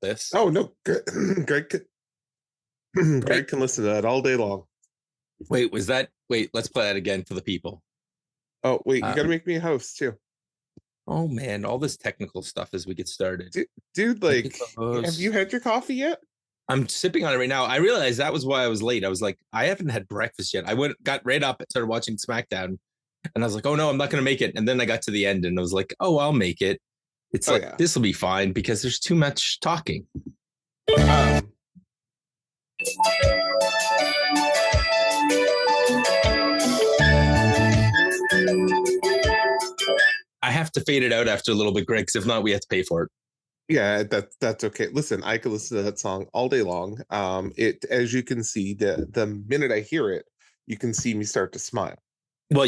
This. Oh no, Greg Greg can listen to that all day long. Wait, let's play that again for the people. Oh wait, you gotta make me a host too. Oh man, all this technical stuff as we get started. Dude, like, have you had your coffee yet? I'm sipping on it right now. I realized that was why I was late. I was like, I haven't had breakfast yet. Got right up and started watching SmackDown. And I was like, oh no, I'm not going to make it. And then I got to the end and I was like, oh, I'll make it. It's This will be fine because there's too much talking. I have to fade it out after a little bit, Greg, because if not, we have to pay for it. Yeah, that's okay. Listen, I could listen to that song all day long. It, as you can see, the minute I hear it, you can see me start to smile. Well,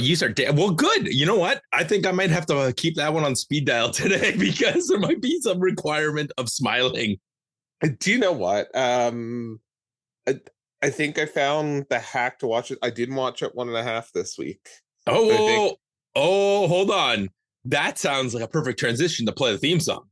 well, good. You know what? I think I might have to keep that one on speed dial today because there might be some requirement of smiling. Do you know what? I think I found the hack to watch it. I didn't watch it 1.5 this week. Oh, hold on. That sounds like a perfect transition to play the theme song.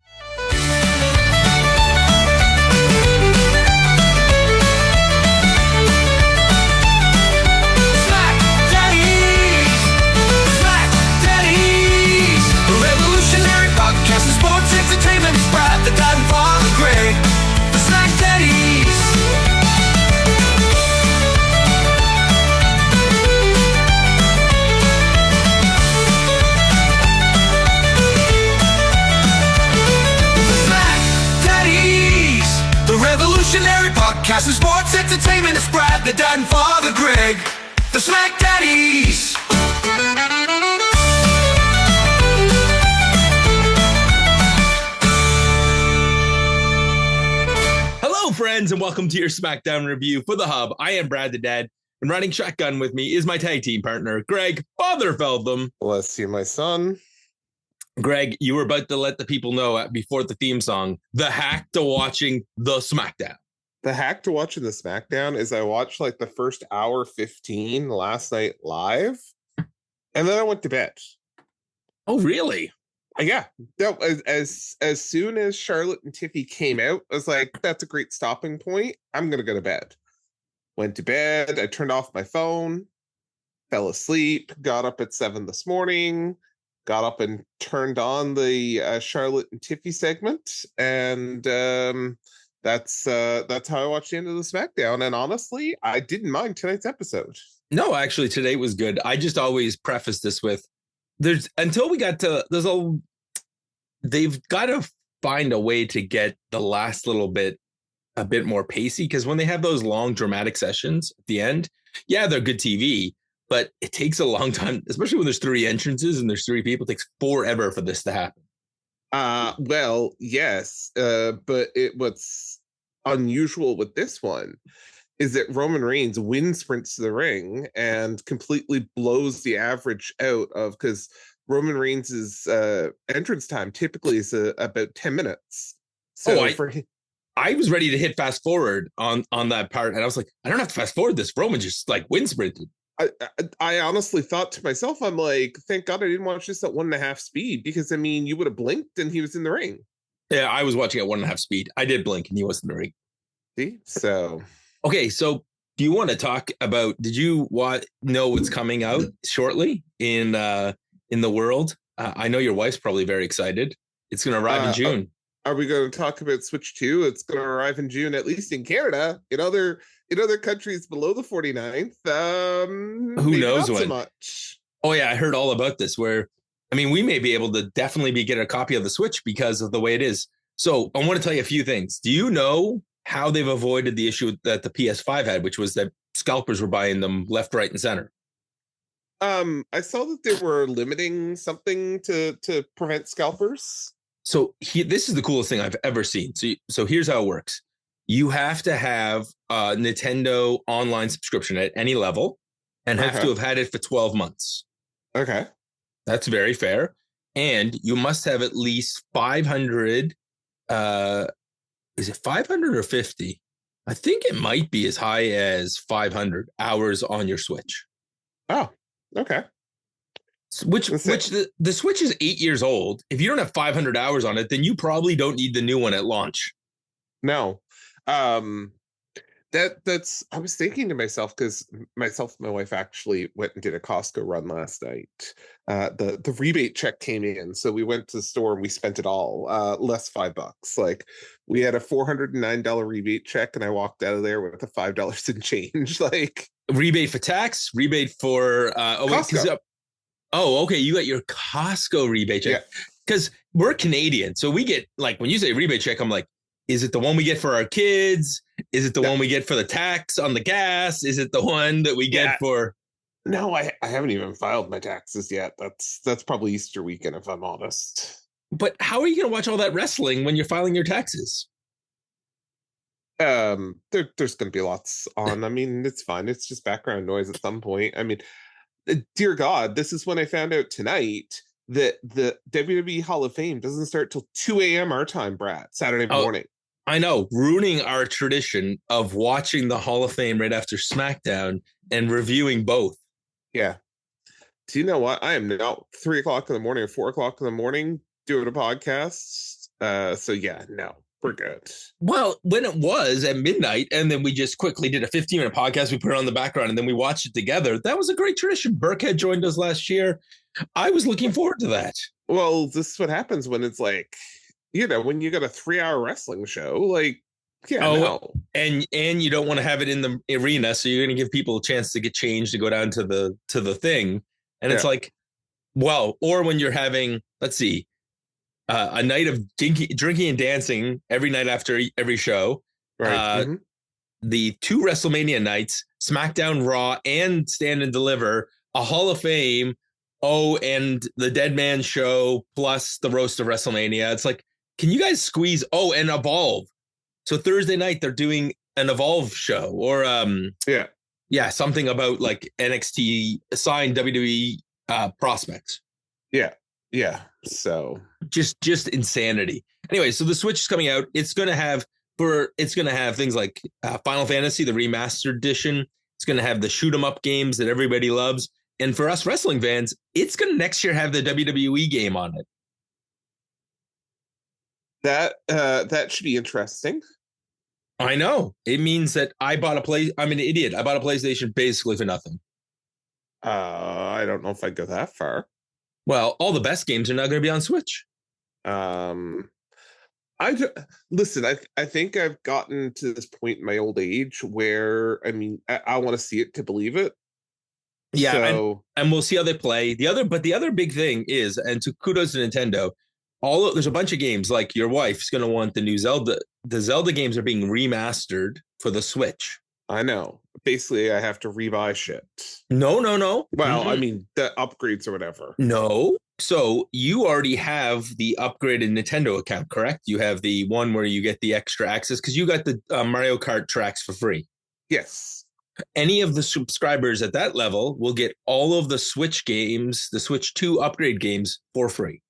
Sports entertainment is proud to die for the great. The SmackDaddies. The SmackDaddies. The revolutionary podcast of sports entertainment is proud to die for the Greg. The SmackDaddies. Friends, and welcome to your SmackDown review for the Hub. I am Brad the Dad, and riding shotgun with me is my tag team partner, Greg Fatherfeldham. Bless you, my son. Greg, you were about to let the people know before the theme song, the hack to watching the SmackDown. The hack to watching the SmackDown is I watched like the first hour 15 last night live, and then I went to bed. Oh, really? Yeah, as soon as Charlotte and Tiffy came out, I was like, that's a great stopping point. I'm going to go to bed. Went to bed. I turned off my phone, fell asleep, got up at 7 this morning, got up and turned on the Charlotte and Tiffy segment. And that's how I watched the end of the SmackDown. And honestly, I didn't mind tonight's episode. No, actually, today was good. I just always preface this with, they've got to find a way to get the last little bit a bit more pacey, because when they have those long dramatic sessions at the end, yeah, they're good TV, but it takes a long time, especially when there's 3 entrances and there's 3 people. It takes forever for this to happen. Well, yes, but what's unusual with this one is that Roman Reigns wind sprints to the ring and completely blows the average out of, because Roman Reigns' entrance time typically is about 10 minits. So I was ready to hit fast forward on that part, and I was like, I don't have to fast forward this. Roman just like wind sprinted. I honestly thought to myself, I'm like, thank God I didn't watch this at 1.5 speed, because I mean, you would have blinked and he was in the ring. Yeah, I was watching at 1.5 speed. I did blink and he was in the ring. See, so. Okay, so do you want to talk about, did you know what's coming out shortly in the world? I know your wife's probably very excited. It's going to arrive in June. Are we going to talk about Switch 2? It's going to arrive in June, at least in Canada. In other countries below the 49th, who knows when? So much. Oh yeah, I heard all about this, where, I mean, we may be able to definitely get a copy of the Switch because of the way it is. So I want to tell you a few things. Do you know how they've avoided the issue that the PS5 had, which was that scalpers were buying them left, right, and center? I saw that they were limiting something to prevent scalpers. So this is the coolest thing I've ever seen. So here's how it works. You have to have a Nintendo online subscription at any level and have to have had it for 12 months. Okay. That's very fair. And you must have at least 500, is it 500 or 50? I think it might be as high as 500 hours on your Switch. Oh, okay. Which the Switch is 8 years old. If you don't have 500 hours on it, then you probably don't need the new one at launch. No. That's I was thinking to myself, because myself and my wife actually went and did a Costco run last night. The rebate check came in, so we went to the store and we spent it all, less $5. Like, we had a $409 rebate check, and I walked out of there with a $5 in change. Like, Rebate for tax, rebate for Costco. Okay, you got your Costco rebate check. Yeah. Because we're Canadian, so we get, like, when you say rebate check, I'm like, is it the one we get for our kids? Is it the one we get for the tax on the gas? Is it the one that we get for? No, I haven't even filed my taxes yet. That's probably Easter weekend, if I'm honest. But how are you going to watch all that wrestling when you're filing your taxes? There's going to be lots on. I mean, it's fine. It's just background noise at some point. I mean, dear God, this is when I found out tonight that the WWE Hall of Fame doesn't start till 2 a.m. our time, Brad, Saturday morning. I know, ruining our tradition of watching the Hall of Fame right after SmackDown and reviewing both. Yeah. Do you know what? I am now 3 o'clock in the morning or 4 o'clock in the morning doing a podcast. So yeah, no, we're good. Well, when it was at midnight, and then we just quickly did a 15-minute podcast, we put it on the background, and then we watched it together. That was a great tradition. Burkhead joined us last year. I was looking forward to that. Well, this is what happens when it's like, when you got a 3-hour wrestling show, like, no. And you don't want to have it in the arena, so you're going to give people a chance to get changed to go down to the thing. And it's like, well, or when you're having, let's see, a night of drinking and dancing every night after every show. Right. The 2 WrestleMania nights, SmackDown, Raw, and Stand and Deliver, a Hall of Fame, and the Dead Man Show, plus the Roast of WrestleMania. It's like, can you guys squeeze? And Evolve. So Thursday night they're doing an Evolve show, or something about like NXT signed WWE prospects. Yeah. So just insanity. Anyway, so the Switch is coming out. It's gonna have things like Final Fantasy, the remastered edition. It's gonna have the shoot 'em up games that everybody loves. And for us wrestling fans, it's gonna next year have the WWE game on it. That should be interesting. I know. It means that I'm an idiot. I bought a PlayStation basically for nothing. I don't know if I'd go that far. Well, all the best games are now going to be on Switch. Listen, I think I've gotten to this point in my old age where, I mean, I want to see it to believe it. Yeah, so, and we'll see how they play. The other big thing is, and to kudos to Nintendo, there's a bunch of games, like your wife's going to want the new Zelda. The Zelda games are being remastered for the Switch. I know. Basically, I have to rebuy shit. No. Well, I mean, the upgrades or whatever. No. So you already have the upgraded Nintendo account, correct? You have the one where you get the extra access because you got the Mario Kart tracks for free. Yes. Any of the subscribers at that level will get all of the Switch games, the Switch 2 upgrade games, for free.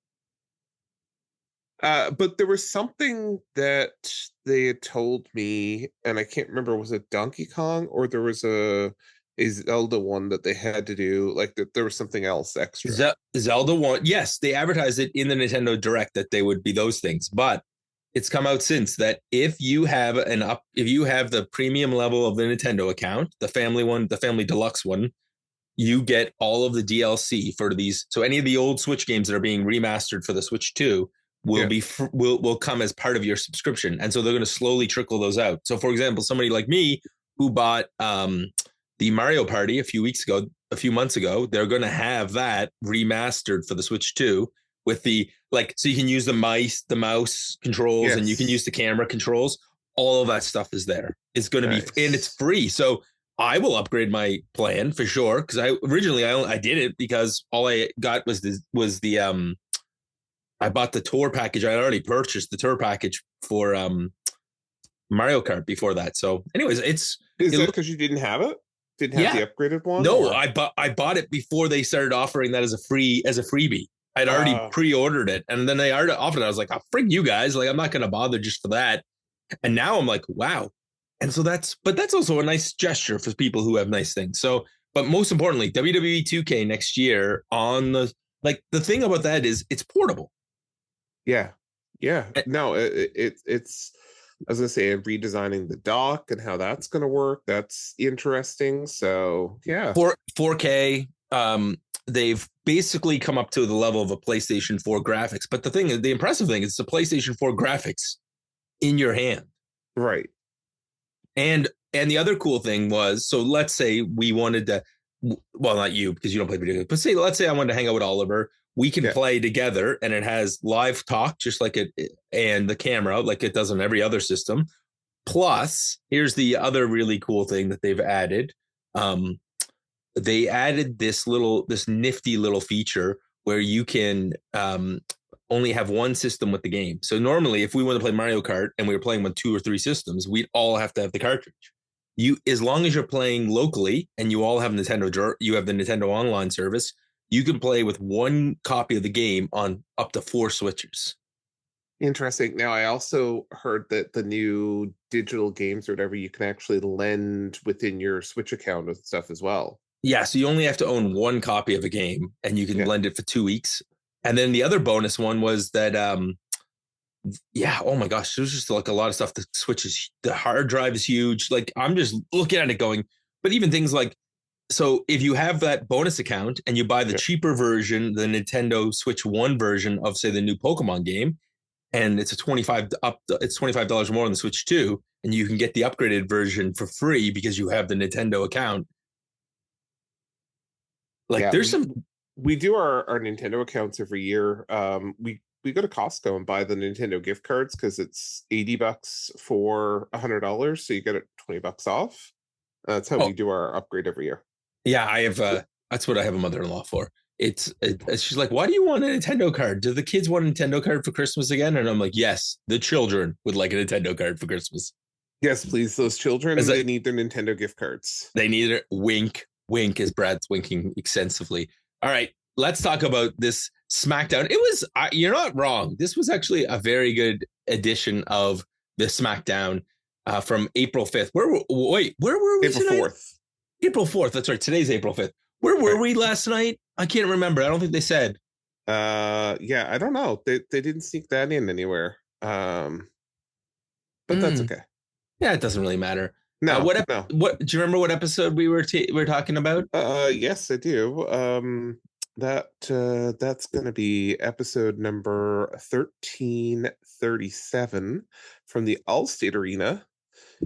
But there was something that they had told me, and I can't remember, was it Donkey Kong, or there was a Zelda one that they had to do, like that there was something else extra. Zelda one, yes, they advertised it in the Nintendo Direct that they would be those things, but it's come out since that if you have the premium level of the Nintendo account, the family one, the family deluxe one, you get all of the DLC for these. So any of the old Switch games that are being remastered for the Switch 2 will come as part of your subscription. And so they're going to slowly trickle those out. So for example, somebody like me who bought the Mario Party a few months ago, they're going to have that remastered for the Switch 2 with so you can use the mouse controls, and you can use the camera controls. All of that stuff is there. It's going to be, and it's free. So I will upgrade my plan for sure. Cause I did it because all I got was the I bought the tour package. I already purchased the tour package for Mario Kart before that. So anyways, is that because you didn't have it? Didn't have the upgraded one? No, or? I bought it before they started offering that as a freebie. I'd already pre-ordered it, and then they already offered it. I was like, "Oh, frig you guys! Like, I'm not going to bother just for that." And now I'm like, "Wow!" And so that's also a nice gesture for people who have nice things. So, but most importantly, WWE 2K next year on the thing about that is it's portable. Yeah. No, it's was gonna say redesigning the dock and how that's gonna work. That's interesting. So yeah. 4K. They've basically come up to the level of a PlayStation 4 graphics. But the impressive thing is the PlayStation 4 graphics in your hand. Right. And the other cool thing was, so let's say we wanted to, well, not you because you don't play video games, but let's say I wanted to hang out with Oliver. We can play together, and it has live talk just like it, and the camera like it does on every other system. Plus, here's the other really cool thing that they've added. They added this nifty little feature where you can only have one system with the game. So normally, if we want to play Mario Kart and we were playing with 2 or 3 systems, we'd all have to have the cartridge. As long as you're playing locally and you all have Nintendo, you have the Nintendo Online service, you can play with one copy of the game on up to 4 switches. Interesting. Now, I also heard that the new digital games or whatever, you can actually lend within your Switch account and stuff as well. Yeah, so you only have to own one copy of a game, and you can lend it for 2 weeks. And then the other bonus one was that, oh my gosh, there's just like a lot of stuff. The Switch the hard drive is huge. Like I'm just looking at it going, but even things like, so if you have that bonus account and you buy the cheaper version, the Nintendo Switch 1 version of, say, the new Pokemon game, and it's $25 more on the Switch 2, and you can get the upgraded version for free because you have the Nintendo account. Like there's we do our Nintendo accounts every year. We go to Costco and buy the Nintendo gift cards because it's $80 for $100, so you get it $20 off. That's how we do our upgrade every year. Yeah, I have. That's what I have a mother-in-law for. She's like, why do you want a Nintendo card? Do the kids want a Nintendo card for Christmas again? And I'm like, yes, the children would like a Nintendo card for Christmas. Yes, please. Those children, they need their Nintendo gift cards. They need it. Wink, wink, as Brad's winking extensively. All right, let's talk about this SmackDown. It was, you're not wrong. This was actually a very good edition of the SmackDown from April 5th. Where were we? April 4th. April 4th. That's right. Today's April 5th. Where were we last night? I can't remember. I don't think they said. Yeah, I don't know. They didn't sneak that in anywhere. But that's okay. Yeah, it doesn't really matter. No, what no. What do you remember? What episode we were talking about? Yes, I do. That's going to be episode number 1337 from the Allstate Arena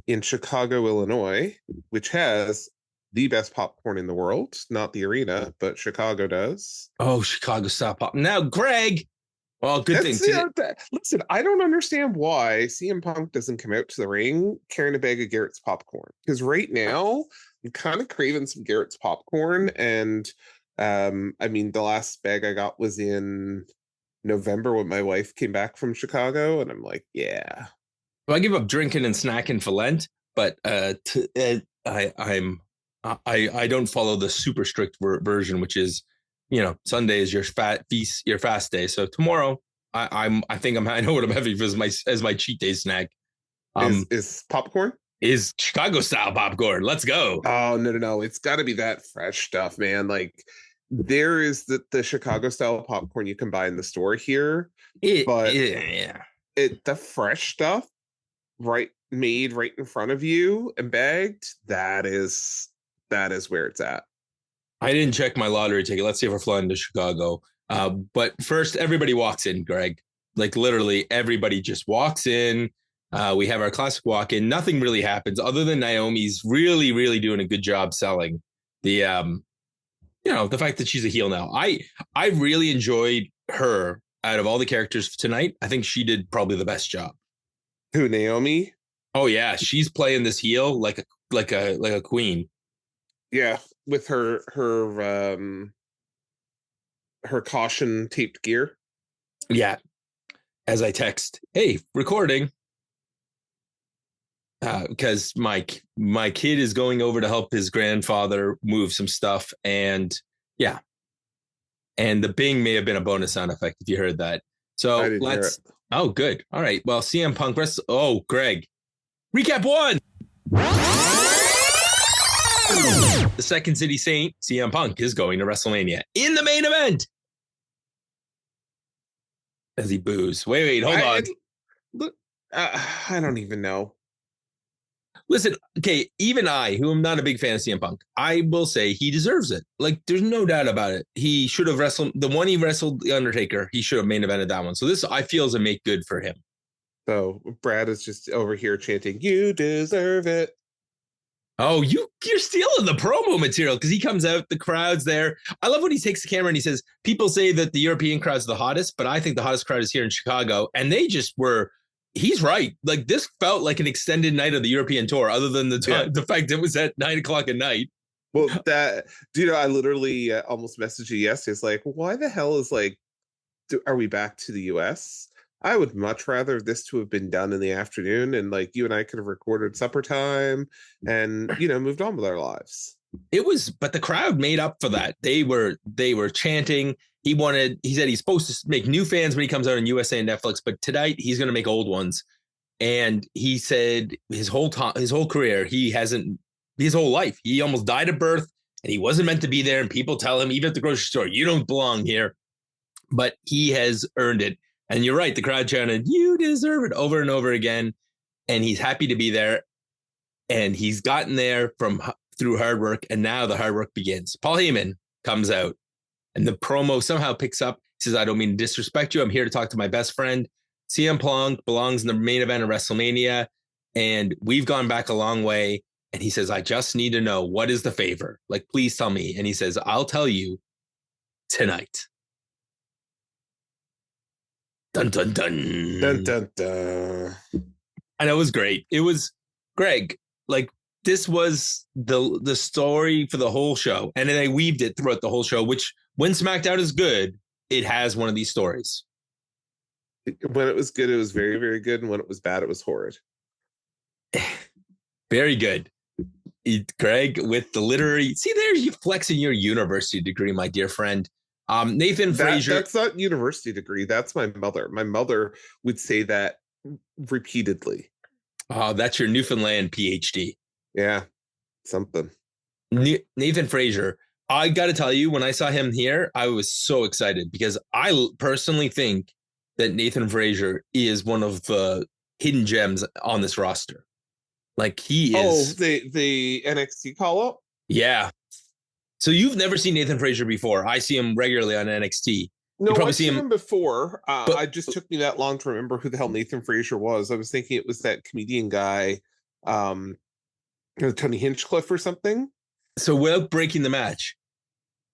in Chicago, Illinois, which has the best popcorn in the world. Not the arena, but Chicago does. Oh, Chicago style pop. Now, Greg. Well, good thing. Listen, I don't understand why CM Punk doesn't come out to the ring carrying a bag of Garrett's popcorn. Because right now, I'm kind of craving some Garrett's popcorn. And I mean, the last bag I got was in November when my wife came back from Chicago. And I'm like, yeah. Well, I give up drinking and snacking for Lent, but I don't follow the super strict version, which is, Sunday is your fast day. So tomorrow, I know what I'm having as my cheat day snack. Is popcorn? Is Chicago style popcorn. Let's go. Oh, no. It's got to be that fresh stuff, man. Like there is the Chicago style popcorn you can buy in the store here. The fresh stuff, made right in front of you and bagged, that is where it's at. I didn't check my lottery ticket. Let's see if we're flying to Chicago. But first, everybody walks in, Greg. Like literally everybody just walks in. We have our classic walk in. Nothing really happens other than Naomi's really, really doing a good job selling the fact that she's a heel now. I really enjoyed her out of all the characters tonight. I think she did probably the best job. Who, Naomi? Oh yeah, she's playing this heel like a queen. Yeah, with her caution taped gear. Yeah. As I text, hey, recording. Because my kid is going over to help his grandfather move some stuff, and yeah. And the bing may have been a bonus sound effect if you heard that. So let's. Oh, good. All right. Well, CM Punk. Greg. Recap 1. The Second City Saint, CM Punk, is going to WrestleMania in the main event. As he boos. Wait, hold on. Look, I don't even know. Listen, okay, even I, who am not a big fan of CM Punk, I will say he deserves it. Like, there's no doubt about it. He should have wrestled the one he wrestled the Undertaker. He should have main evented that one. So this, I feel, is a make good for him. So Brad is just over here chanting, "You deserve it." Oh, you're stealing the promo material because he comes out, the crowd's there. I love when he takes the camera and he says, people say that the European crowd's the hottest, but I think the hottest crowd is here in Chicago. And they just were, he's right. Like, this felt like an extended night of the European tour, other than the fact it was at 9:00 at night. Well, I literally almost messaged you yesterday. It's like, why the hell is are we back to the US? I would much rather this to have been done in the afternoon, and like you and I could have recorded supper time and, moved on with our lives. But the crowd made up for that. They were chanting. He said he's supposed to make new fans when he comes out on USA and Netflix, but tonight he's going to make old ones. And he said his whole career, his whole life, he almost died at birth and he wasn't meant to be there. And people tell him, even at the grocery store, you don't belong here, but he has earned it. And you're right. The crowd chanted, "You deserve it," over and over again. And he's happy to be there. And he's gotten there through hard work. And now the hard work begins. Paul Heyman comes out and the promo somehow picks up. He says, "I don't mean to disrespect you. I'm here to talk to my best friend. CM Punk belongs in the main event of WrestleMania. And we've gone back a long way." And he says, "I just need to know, what is the favor? Like, please tell me." And he says, "I'll tell you tonight." Dun, dun, dun. Dun, dun, dun. And it was great. It was, Greg, like, this was the story for the whole show. And then they weaved it throughout the whole show, which, when SmackDown is good, it has one of these stories. When it was good, it was very, very good. And when it was bad, it was horrid. Very good. Greg, with the literary, see, there's you flexing your university degree, my dear friend. Nathan Frazier. That's not university degree. That's my mother. My mother would say that repeatedly. Oh, that's your Newfoundland PhD. Yeah, something. Nathan Frazier. I got to tell you, when I saw him here, I was so excited because I personally think that Nathan Frazier is one of the hidden gems on this roster. Like, he is. Oh, the NXT call up? Yeah. So you've never seen Nathan Frazier before. I see him regularly on NXT. No, I've seen him before. It just took me that long to remember who the hell Nathan Frazier was. I was thinking it was that comedian guy, Tony Hinchcliffe or something. So without breaking the match,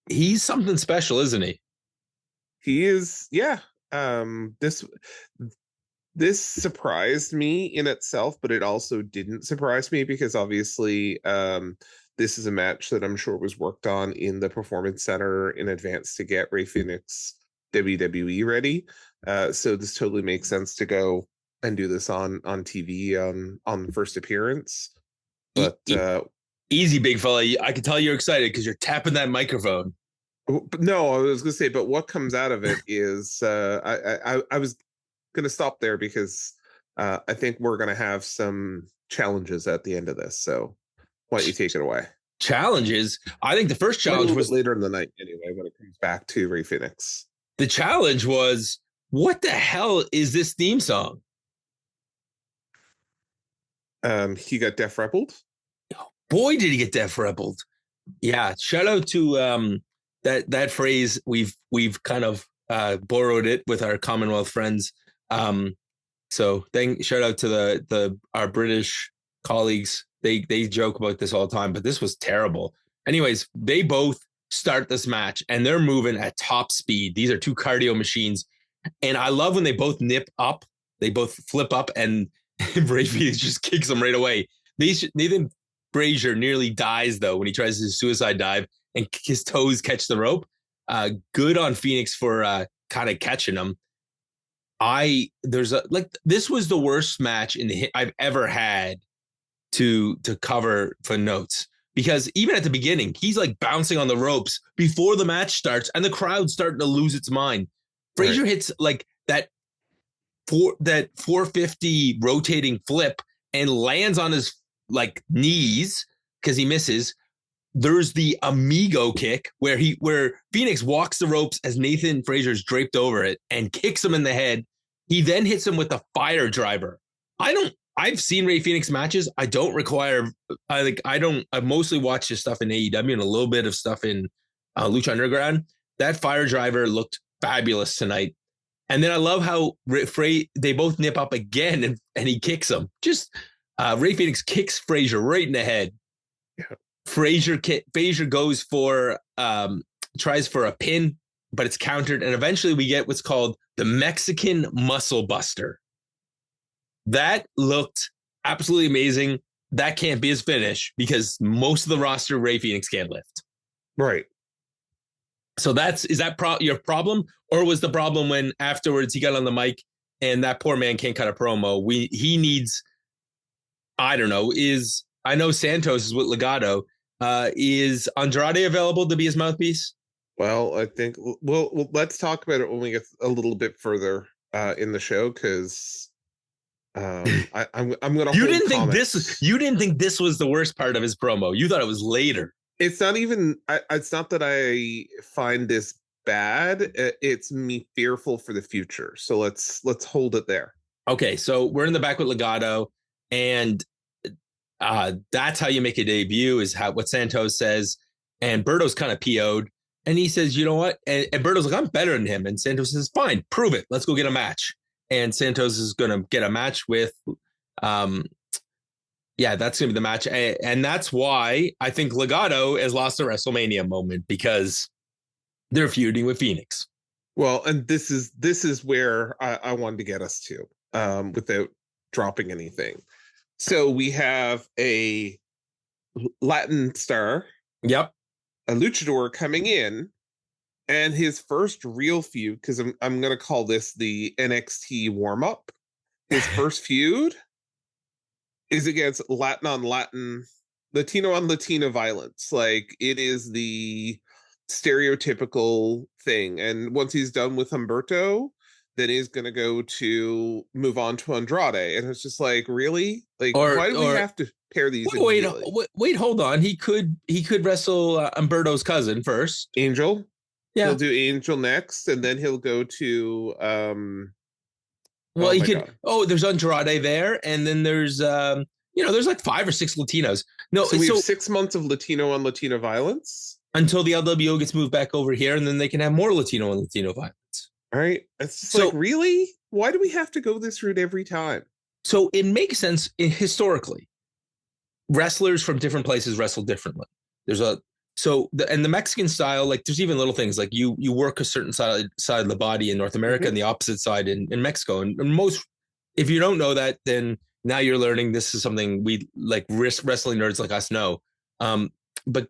he's something special, isn't he? He is, yeah. This surprised me in itself, but it also didn't surprise me because obviously this is a match that I'm sure was worked on in the Performance Center in advance to get Rey Fenix WWE ready. So this totally makes sense to go and do this on TV on the first appearance. But easy, big fella. I can tell you're excited because you're tapping that microphone. No, I was going to say, but what comes out of it is I was going to stop there because I think we're going to have some challenges at the end of this. So why don't you take it away? Challenges? I think the first challenge was later in the night anyway, when it comes back to Rey Fenix. The challenge was, what the hell is this theme song? He got Def Rebelled. Boy, did he get Def Rebelled. Yeah. Shout out to that phrase. We've kind of borrowed it with our Commonwealth friends. So shout out to our British colleagues. They joke about this all the time, but this was terrible. Anyways, they both start this match and they're moving at top speed. These are two cardio machines. And I love when they both nip up, they both flip up, and Rey Fenix just kicks them right away. Nathan Frazier nearly dies though when he tries his suicide dive and his toes catch the rope. Good on Phoenix for kind of catching him. This was the worst match I've ever had to cover for notes, because even at the beginning, he's like bouncing on the ropes before the match starts and the crowd's starting to lose its mind. Frazier hits like that 450 rotating flip and lands on his like knees because he misses. There's the amigo kick where Phoenix walks the ropes as Nathan Frazier's draped over it and kicks him in the head. He then hits him with the fire driver I've seen Rey Fenix matches. I don't require, I've mostly watched his stuff in AEW and a little bit of stuff in Lucha Underground. That fire driver looked fabulous tonight. And then I love how they both nip up again and he kicks him. Just Rey Fenix kicks Frazier right in the head. Yeah. Frazier goes for, tries for a pin, but it's countered. And eventually we get what's called the Mexican Muscle Buster. That looked absolutely amazing. That can't be his finish because most of the roster Rey Fenix can't lift. Right. So is that your problem? Or was the problem when afterwards he got on the mic and that poor man can't cut a promo? He needs, I don't know, I know Santos is with Legado. Is Andrade available to be his mouthpiece? Well, I think let's talk about it when we get a little bit further in the show because I'm gonna. You didn't think this was the worst part of his promo. You thought it was later. It's not even. It's not that I find this bad. It's me fearful for the future. So let's hold it there. Okay, so we're in the back with Legado, and that's how you make a debut. Is what Santos says, and Berto's kind of PO'd, and he says, "You know what?" And Berto's like, "I'm better than him," and Santos says, "Fine, prove it. Let's go get a match." And Santos is going to get a match with, that's going to be the match. And that's why I think Legado has lost a WrestleMania moment because they're feuding with Phoenix. Well, and this is where I wanted to get us to without dropping anything. So we have a Latin star. Yep. A luchador coming in. And his first real feud, because I'm going to call this the NXT warm-up, his first feud is against Latin on Latin, Latino on Latino violence. Like, it is the stereotypical thing. And once he's done with Humberto, then he's going to move on to Andrade. And it's just like, really? Like, why do we have to pair these? Wait, hold on. He could wrestle Humberto's cousin first. Angel? Yeah. He'll do Angel next, and then he'll go to there's Andrade there, and then there's there's like 5 or 6 Latinos. No, so we have 6 months of Latino on Latino violence until the LWO gets moved back over here, and then they can have more Latino on Latino violence. All right. It's just like, really? Why do we have to go this route every time? So it makes sense historically. Wrestlers from different places wrestle differently. And the Mexican style, like there's even little things like you work a certain side of the body in North America and the opposite side in Mexico. And most, if you don't know that, then now you're learning. This is something we like wrestling nerds like us know. But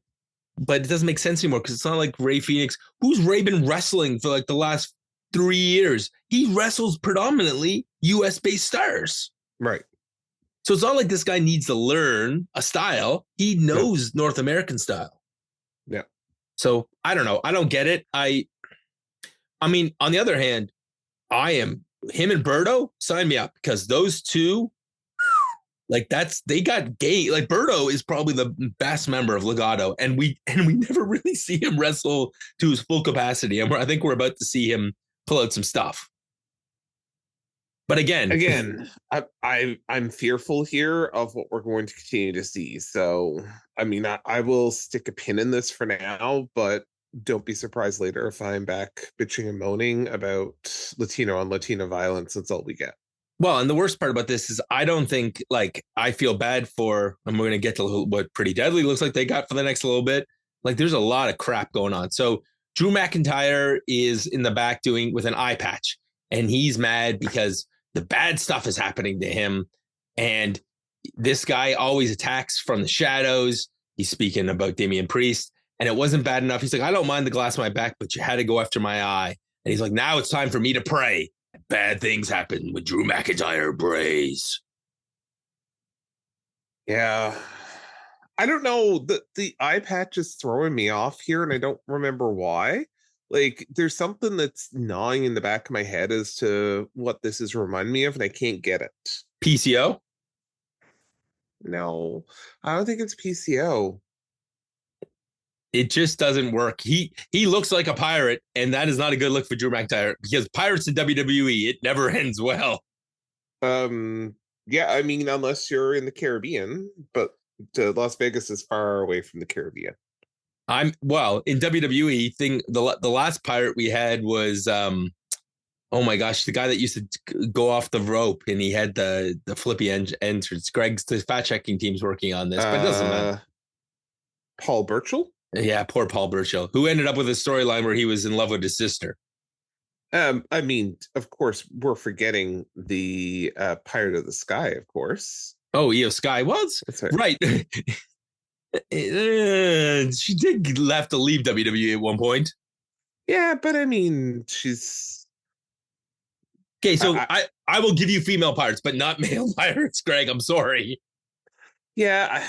it doesn't make sense anymore because it's not like Rey Fenix. Who's Rey been wrestling for like the last 3 years? He wrestles predominantly US based stars. Right. So it's not like this guy needs to learn a style. He knows North American style. Yeah. So I don't know. I don't get it. I mean, on the other hand, him and Berto, sign me up because those two, like they got gay. Like Berto is probably the best member of Legado, and we never really see him wrestle to his full capacity. And I think we're about to see him pull out some stuff. But again, I'm fearful here of what we're going to continue to see. So, I mean, I will stick a pin in this for now, but don't be surprised later if I'm back bitching and moaning about Latino on Latino violence. That's all we get. Well, and the worst part about this is I don't think, like, I feel bad for, and we're going to get to what Pretty Deadly looks like they got for the next little bit. Like, there's a lot of crap going on. So Drew McIntyre is in the back with an eye patch, and he's mad because the bad stuff is happening to him. And this guy always attacks from the shadows. He's speaking about Damian Priest. And it wasn't bad enough. He's like, I don't mind the glass in my back, but you had to go after my eye. And he's like, now it's time for me to pray. Bad things happen when Drew McIntyre prays. Yeah. I don't know. The eye patch is throwing me off here, and I don't remember why. Like, there's something that's gnawing in the back of my head as to what this is reminding me of, and I can't get it. PCO? No, I don't think it's PCO. It just doesn't work. He looks like a pirate, and that is not a good look for Drew McIntyre because pirates in WWE, it never ends well. Yeah, I mean, unless you're in the Caribbean, but Las Vegas is far away from the Caribbean. In WWE thing. The last pirate we had was oh my gosh, the guy that used to go off the rope and he had the flippy entrance. The fact checking team's working on this, but it doesn't matter. Paul Burchill? Yeah, poor Paul Burchill, who ended up with a storyline where he was in love with his sister. I mean, of course, we're forgetting the Pirate of the Sky, of course. Oh, Io Sky was right. She did have to leave WWE at one point. Yeah, but I mean, she's okay. So I will give you female pirates, but not male pirates, Greg. I'm sorry. Yeah,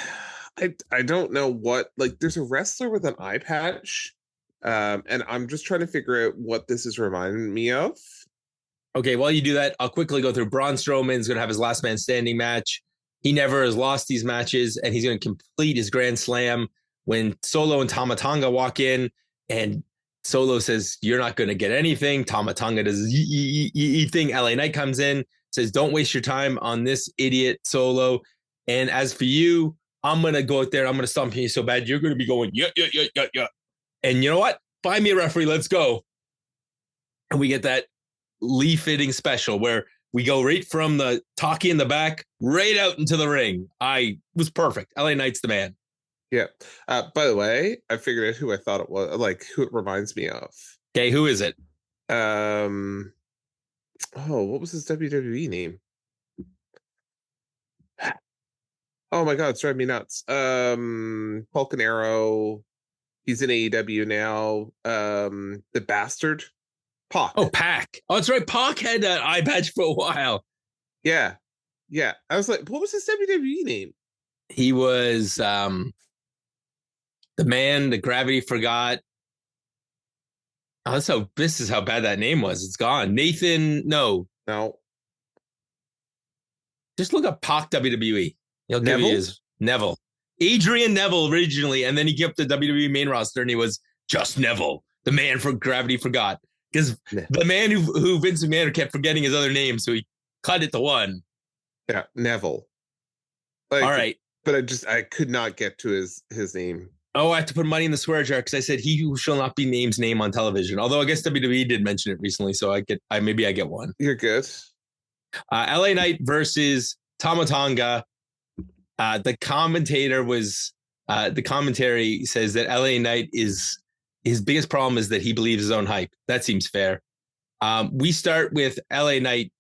I don't know what, like, there's a wrestler with an eye patch. And I'm just trying to figure out what this is reminding me of. Okay, while you do that, I'll quickly go through. Braun Strowman's going to have his last man standing match. He never has lost these matches, and he's going to complete his Grand Slam when Solo and Tama Tonga walk in, and Solo says, "You're not going to get anything." Tama Tonga does thing. LA Knight comes in, says, "Don't waste your time on this idiot, Solo. And as for you, I'm going to go out there. I'm going to stomp you so bad. You're going to be going, yeah. And you know what? Find me a referee. Let's go." And we get that Lee fitting special where we go right from the talkie in the back right out into the ring. I was perfect. LA Knight's the man. Yeah. By the way, I figured out who I thought it was, like who it reminds me of. Okay, who is it? Oh, what was his WWE name? Oh my God, it's driving me nuts. Falcon Arrow. He's in AEW now. The Bastard. Pac. Oh, Pac. Oh, that's right. Pac had that eye patch for a while. Yeah. Yeah. I was like, what was his WWE name? He was the man that gravity forgot. Oh, this is how bad that name was. It's gone. Nathan, no. Just look up Pac WWE. He'll give you his Neville. Adrian Neville originally, and then he kept the WWE main roster, and he was just Neville, the man from Gravity Forgot. Because the man who Vince McMahon kept forgetting his other name, so he cut it to one. Yeah, Neville. All right. But I could not get to his name. Oh, I have to put money in the swear jar because I said he who shall not be named's name on television. Although I guess WWE did mention it recently, so maybe I get one. You're good. LA Knight versus Tama Tonga. The commentary says that LA Knight his biggest problem is that he believes his own hype. That seems fair. We start with LA Knight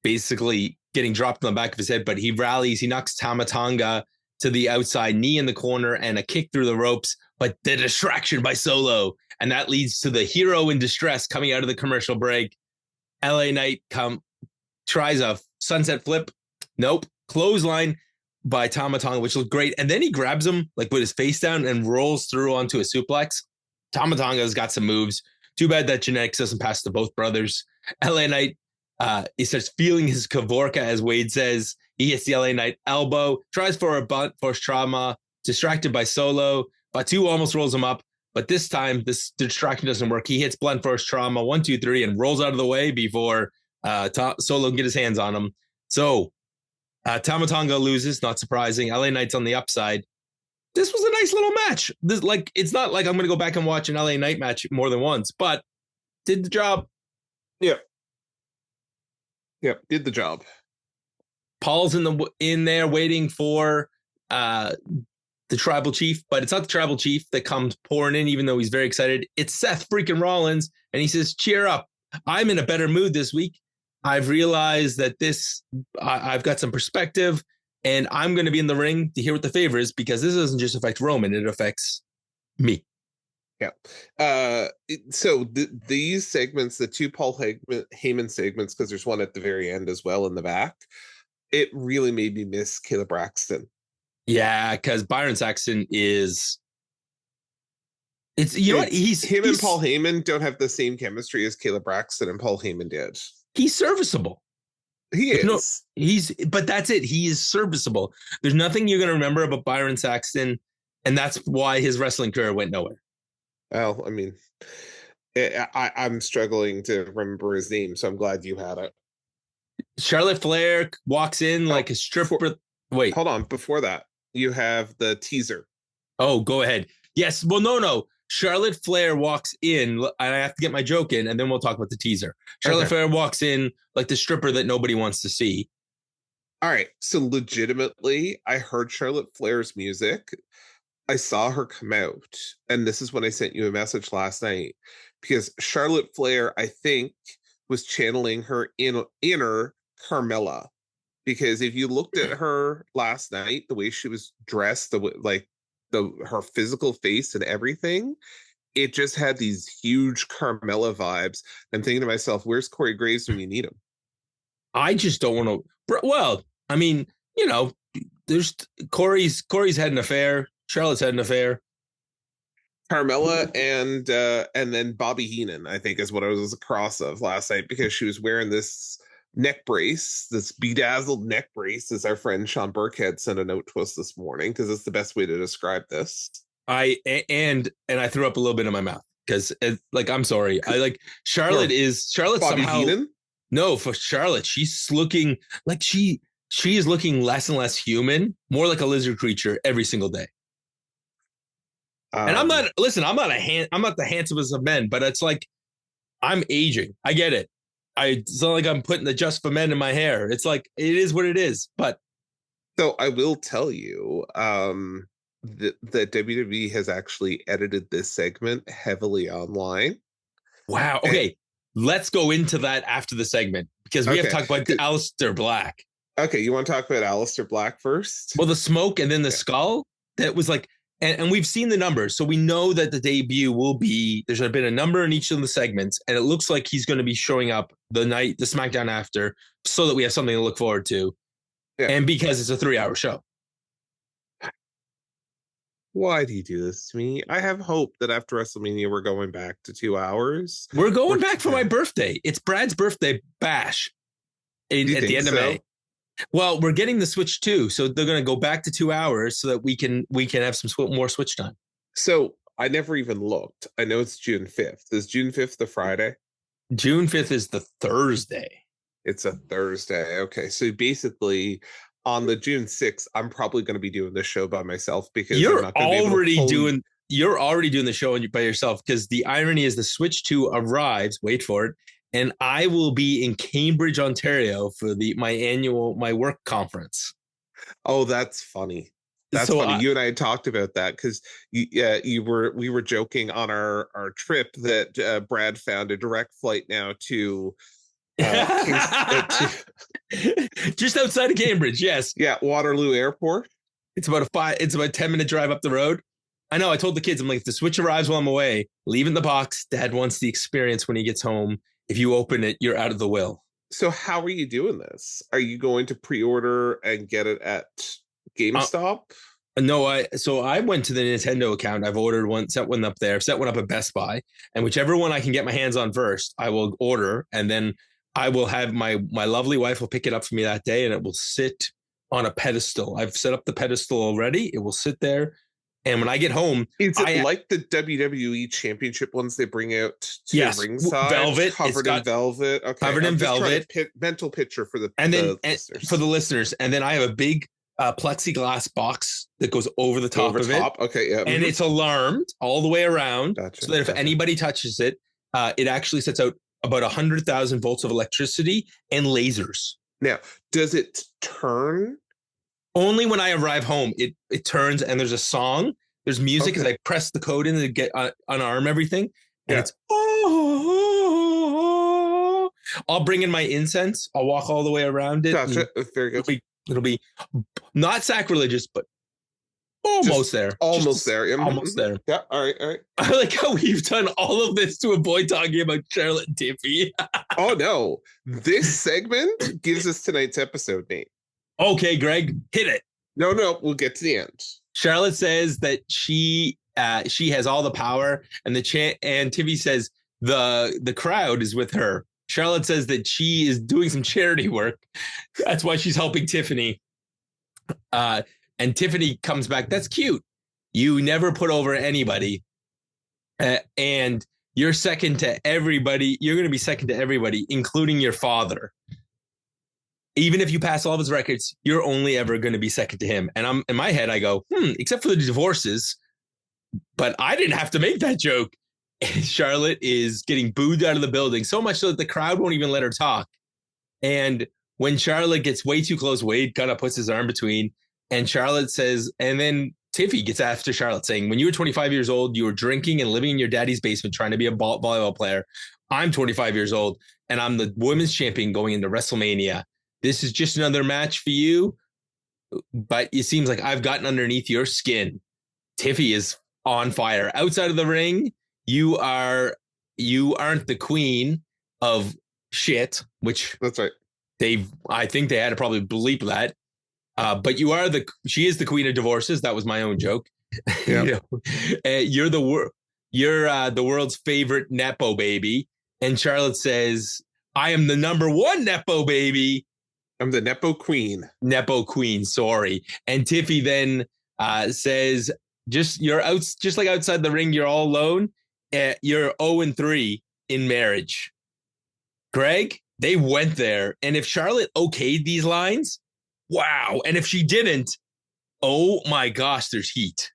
basically getting dropped on the back of his head, but he rallies, he knocks Tama Tonga to the outside, knee in the corner and a kick through the ropes, but the distraction by Solo. And that leads to the hero in distress coming out of the commercial break. LA Knight tries a sunset flip. Nope. Clothesline by Tama Tonga, which looked great. And then he grabs him like with his face down and rolls through onto a suplex. Tama Tonga's got some moves. Too bad that genetics doesn't pass to both brothers. LA Knight, he starts feeling his Kavorka, as Wade says. He hits the LA Knight elbow, tries for a bunt, force trauma, distracted by Solo. Fatu almost rolls him up, but this time this distraction doesn't work. He hits blunt force trauma, 1, 2, 3, and rolls out of the way before Solo can get his hands on him. So Tama Tonga loses, not surprising. LA Knight's on the upside. This was a nice little match. It's not like I'm going to go back and watch an LA Knight match more than once, but did the job. Yep, did the job. Paul's in there waiting for the tribal chief, but it's not the tribal chief that comes pouring in, even though he's very excited. It's Seth freaking Rollins, and he says, "Cheer up. I'm in a better mood this week. I've realized that I've got some perspective, and I'm going to be in the ring to hear what the favor is, because this doesn't just affect Roman, it affects me." Yeah. So these segments, the two Paul Heyman segments, because there's one at the very end as well in the back, it really made me miss Caleb Braxton. Yeah, because Byron Saxton is... Know what? Him and Paul Heyman don't have the same chemistry as Caleb Braxton and Paul Heyman did. He's serviceable. He is. But that's it. He is serviceable. There's nothing you're going to remember about Byron Saxton, and that's why his wrestling career went nowhere. Well, I mean, I'm struggling to remember his name, so I'm glad you had it. Charlotte Flair walks in like a stripper. Wait, hold on. Before that, you have the teaser. Oh, go ahead. Yes. Well, no. Charlotte Flair walks in, and I have to get my joke in, and then we'll talk about the teaser. Charlotte Flair walks in like the stripper that nobody wants to see. All right. So legitimately, I heard Charlotte Flair's music. I saw her come out, and this is when I sent you a message last night, because Charlotte Flair, I think, was channeling her inner Carmella. Because if you looked at her last night, the way she was dressed, her physical face and everything, it just had these huge Carmella vibes. I'm thinking to myself, where's Corey Graves when you need him? I just don't want to. Well, I mean, there's Corey's had an affair. Charlotte's had an affair. Carmella and then Bobby Heenan, I think, is what I was across of last night, because she was wearing this neck brace, this bedazzled neck brace, as our friend Sean Burkhead sent a note to us this morning, because it's the best way to describe this. I threw up a little bit in my mouth because, I'm sorry, Charlotte's Bobby somehow Heenan? No, for Charlotte, she's looking like she is looking less and less human, more like a lizard creature every single day. And I'm not the handsomest of men, but it's like I'm aging. I get it. It's not like I'm putting the Just for Men in my hair. It's like it is what it is. But so I will tell you, that WWE has actually edited this segment heavily online. Wow. Okay, let's go into that after the segment, because we have to talk about Aleister Black. Okay, you want to talk about Aleister Black first? Well, the smoke and then the skull, that was like, and we've seen the numbers, so we know that the debut will be, there's been a number in each of the segments, and it looks like he's going to be showing up the SmackDown after, so that we have something to look forward to. Yeah. And because it's a 3-hour show. Why do you do this to me? I have hope that after WrestleMania, we're going back to 2 hours. We're going back for my birthday. It's Brad's birthday bash at the end of May. Well, we're getting the Switch 2, so they're going to go back to 2 hours so that we can have some more Switch time. So I never even looked. I know it's June 5th. Is June 5th the Friday? June 5th is the Thursday. It's a Thursday. Okay, so basically on the June 6th, I'm probably going to be doing this show by myself, because you're already doing the show by yourself, because the irony is the Switch 2 arrives, wait for it, and I will be in Cambridge, Ontario for my work conference. Oh, that's funny. That's funny. You and I had talked about that, because we were joking on our trip that Brad found a direct flight now to just outside of Cambridge. Yes. Yeah. Waterloo Airport. It's about a 10-minute drive up the road. I know. I told the kids, I'm like, if the Switch arrives while I'm away, leave it in the box. Dad wants the experience when he gets home. If you open it, you're out of the will. So how are you doing this? Are you going to pre-order and get it at GameStop? No, I went to the Nintendo account. I've ordered one, set one up there, set one up at Best Buy, and whichever one I can get my hands on first, I will order, and then I will have my lovely wife will pick it up for me that day, and it will sit on a pedestal. I've set up the pedestal already. It will sit there. And when I get home, is it like the WWE Championship ones they bring out to ringside? Velvet, covered in velvet. Okay, covered in velvet. Mental picture for the listeners. For the listeners, and then I have a big plexiglass box that goes over the top of it. Okay, yeah, and it's alarmed all the way around, gotcha, so that if anybody touches it, it actually sets out about 100,000 volts of electricity and lasers. Now, does it turn? Only when I arrive home, it turns, and there's a song, there's music, as I press the code in to get unarm everything, and it's I'll bring in my incense. I'll walk all the way around it. Gotcha. Very good. It'll be not sacrilegious, but almost there. Almost there. Yeah. Almost there. Yeah. All right. I like how we've done all of this to avoid talking about Charlotte and Tiffany. Oh no! This segment gives us tonight's episode, Nate. Okay, Greg, hit it. No, we'll get to the end. Charlotte says that she has all the power, and and Tiffany says the crowd is with her. Charlotte says that she is doing some charity work. That's why she's helping Tiffany. And Tiffany comes back. That's cute. You never put over anybody, and you're second to everybody. You're going to be second to everybody, including your father. even if you pass all of his records, you're only ever going to be second to him. And I'm in my head, I go, except for the divorces, but I didn't have to make that joke. Charlotte is getting booed out of the building, so much so that the crowd won't even let her talk. And when Charlotte gets way too close, Wade kind of puts his arm between, and Charlotte says, and then Tiffy gets after Charlotte saying, when you were 25 years old, you were drinking and living in your daddy's basement trying to be a volleyball player. I'm 25 years old, and I'm the women's champion going into WrestleMania. This is just another match for you, but it seems like I've gotten underneath your skin. Tiffy is on fire. Outside of the ring, you aren't the queen of shit, which that's right. I think they had to probably bleep that. But she is the queen of divorces. That was my own joke. Yeah. You're the world's favorite Nepo baby. And Charlotte says, I am the number one Nepo baby. I'm the Nepo queen. Nepo queen, sorry. And Tiffy then says, just like outside the ring, you're all alone. You're 0-3 in marriage. Greg, they went there. And if Charlotte okayed these lines, wow. And if she didn't, oh my gosh, there's heat.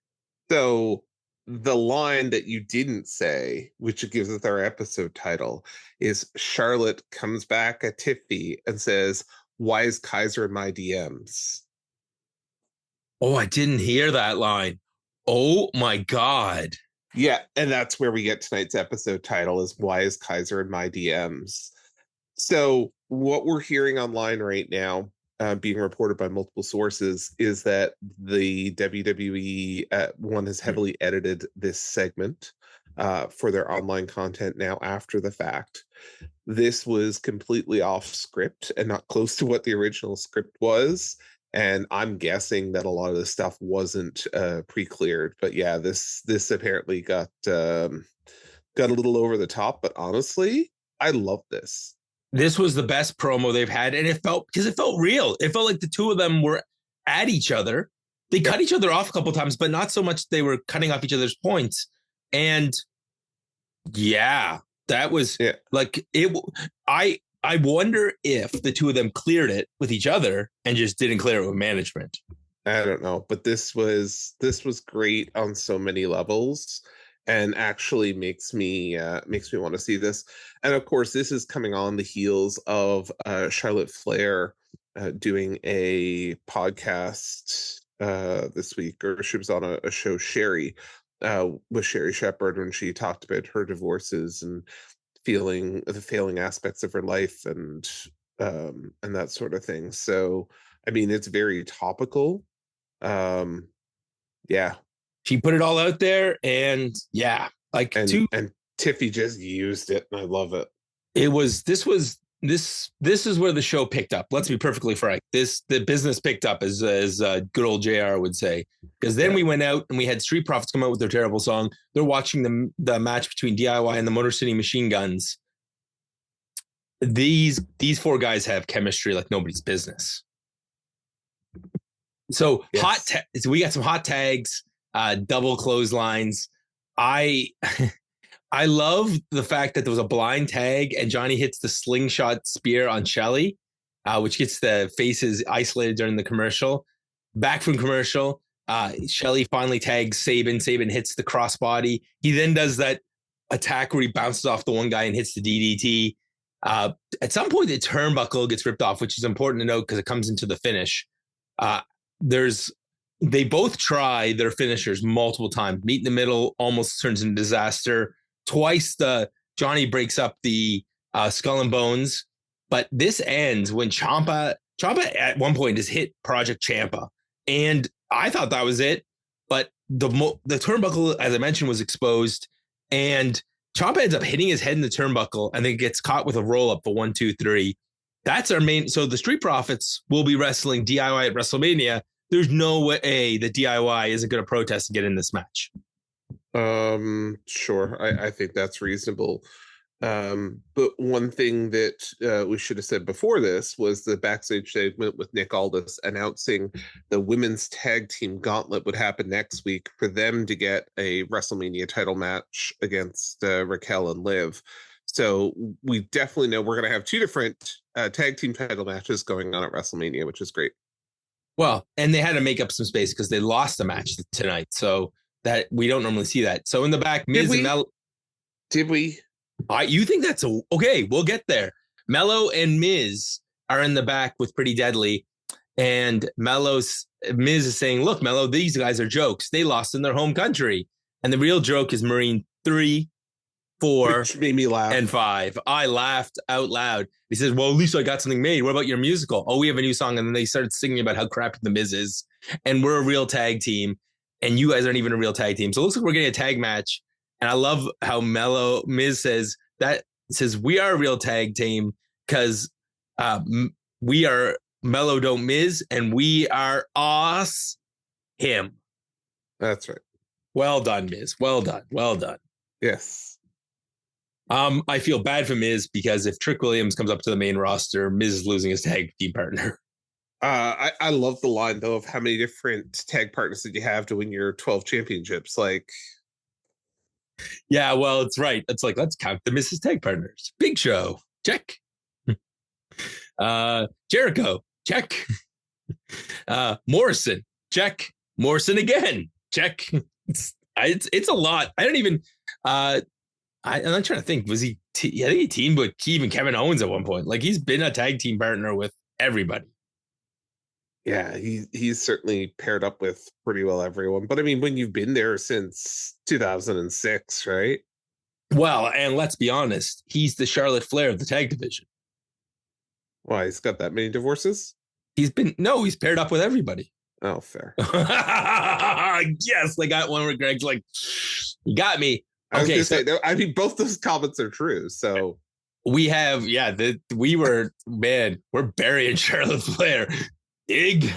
So the line that you didn't say, which gives us our episode title, is Charlotte comes back at Tiffy and says, why is Keizer in my DMs? Oh, I didn't hear that line. Oh my God. Yeah, and that's where we get tonight's episode title is why is Keizer in my DMs? So what we're hearing online right now, being reported by multiple sources, is that the WWE one has heavily edited this segment for their online content now after the fact. This was completely off script and not close to what the original script was. And I'm guessing that a lot of the stuff wasn't pre-cleared. But yeah, this apparently got a little over the top. But honestly, I love this. This was the best promo they've had. And it felt real. It felt like the two of them were at each other. They cut each other off a couple times, but not so much they were cutting off each other's points. And yeah, that was like it. I wonder if the two of them cleared it with each other and just didn't clear it with management. I don't know, but this was great on so many levels, and actually makes me want to see this. And of course, this is coming on the heels of Charlotte Flair doing a podcast this week, or she was on a show, Sherry, with Sherry Shepherd, when she talked about her divorces and the failing aspects of her life and that sort of thing. So I mean, it's very topical. Yeah, she put it all out there, and yeah, like and Tiffy just used it, and I love it. This is where the show picked up. Let's be perfectly frank. The business picked up, as good old JR would say, because then we went out and we had Street Profits come out with their terrible song. They're watching the match between DIY and the Motor City Machine Guns. These four guys have chemistry like nobody's business. So so we got some hot tags, double clotheslines. I love the fact that there was a blind tag and Johnny hits the slingshot spear on Shelly, which gets the faces isolated during the commercial. Back from commercial, Shelly finally tags Sabin. Sabin hits the crossbody. He then does that attack where he bounces off the one guy and hits the DDT. At some point, the turnbuckle gets ripped off, which is important to note because it comes into the finish. They both try their finishers multiple times. Meet in the middle almost turns into disaster. Twice Johnny breaks up the Skull and Bones, but this ends when Ciampa at one point has hit Project Ciampa, and I thought that was it, but the turnbuckle, as I mentioned, was exposed, and Ciampa ends up hitting his head in the turnbuckle and then gets caught with a roll up for 1, 2, 3. That's our main. So the Street Profits will be wrestling DIY at WrestleMania. There's no way that DIY isn't going to protest to get in this match. Sure. I think that's reasonable. But one thing that we should have said before this was the backstage segment with Nick Aldis announcing the women's tag team gauntlet would happen next week for them to get a WrestleMania title match against Raquel and Liv. So we definitely know we're going to have two different tag team title matches going on at WrestleMania, which is great. Well, and they had to make up some space because they lost the match tonight. So that we don't normally see that. So in the back, Miz and Mellow. Did we? You think that's okay? We'll get there. Mellow and Miz are in the back with Pretty Deadly. And Miz is saying, look, Mellow, these guys are jokes. They lost in their home country. And the real joke is Marine 3, 4, which made me laugh. And 5. I laughed out loud. He says, well, at least I got something made. What about your musical? Oh, we have a new song. And then they started singing about how crappy the Miz is. And we're a real tag team. And you guys aren't even a real tag team. So it looks like we're getting a tag match. And I love how Miz says we are a real tag team because we are Mellow don't Miz and we are us him. That's right. Well done, Miz. Well done. Well done. Yes. I feel bad for Miz because if Trick Williams comes up to the main roster, Miz is losing his tag team partner. I love the line though of how many different tag partners that you have to win your 12 championships. Like, yeah, well, it's right. It's like, let's count the Miz's tag partners. Big Show, check. Jericho, check. Morrison, check. Morrison again, check. It's a lot. I don't even. I'm not trying to think. Was he? I think he teamed with even Kevin Owens at one point. Like he's been a tag team partner with everybody. Yeah, he's certainly paired up with pretty well everyone. But I mean, when you've been there since 2006, right? Well, and let's be honest, he's the Charlotte Flair of the tag division. Why, he's got that many divorces? He's paired up with everybody. Oh, fair. Yes, they got one where Greg's like, you got me. Okay, I mean, both those comments are true. So we have, we're burying Charlotte Flair. Dig.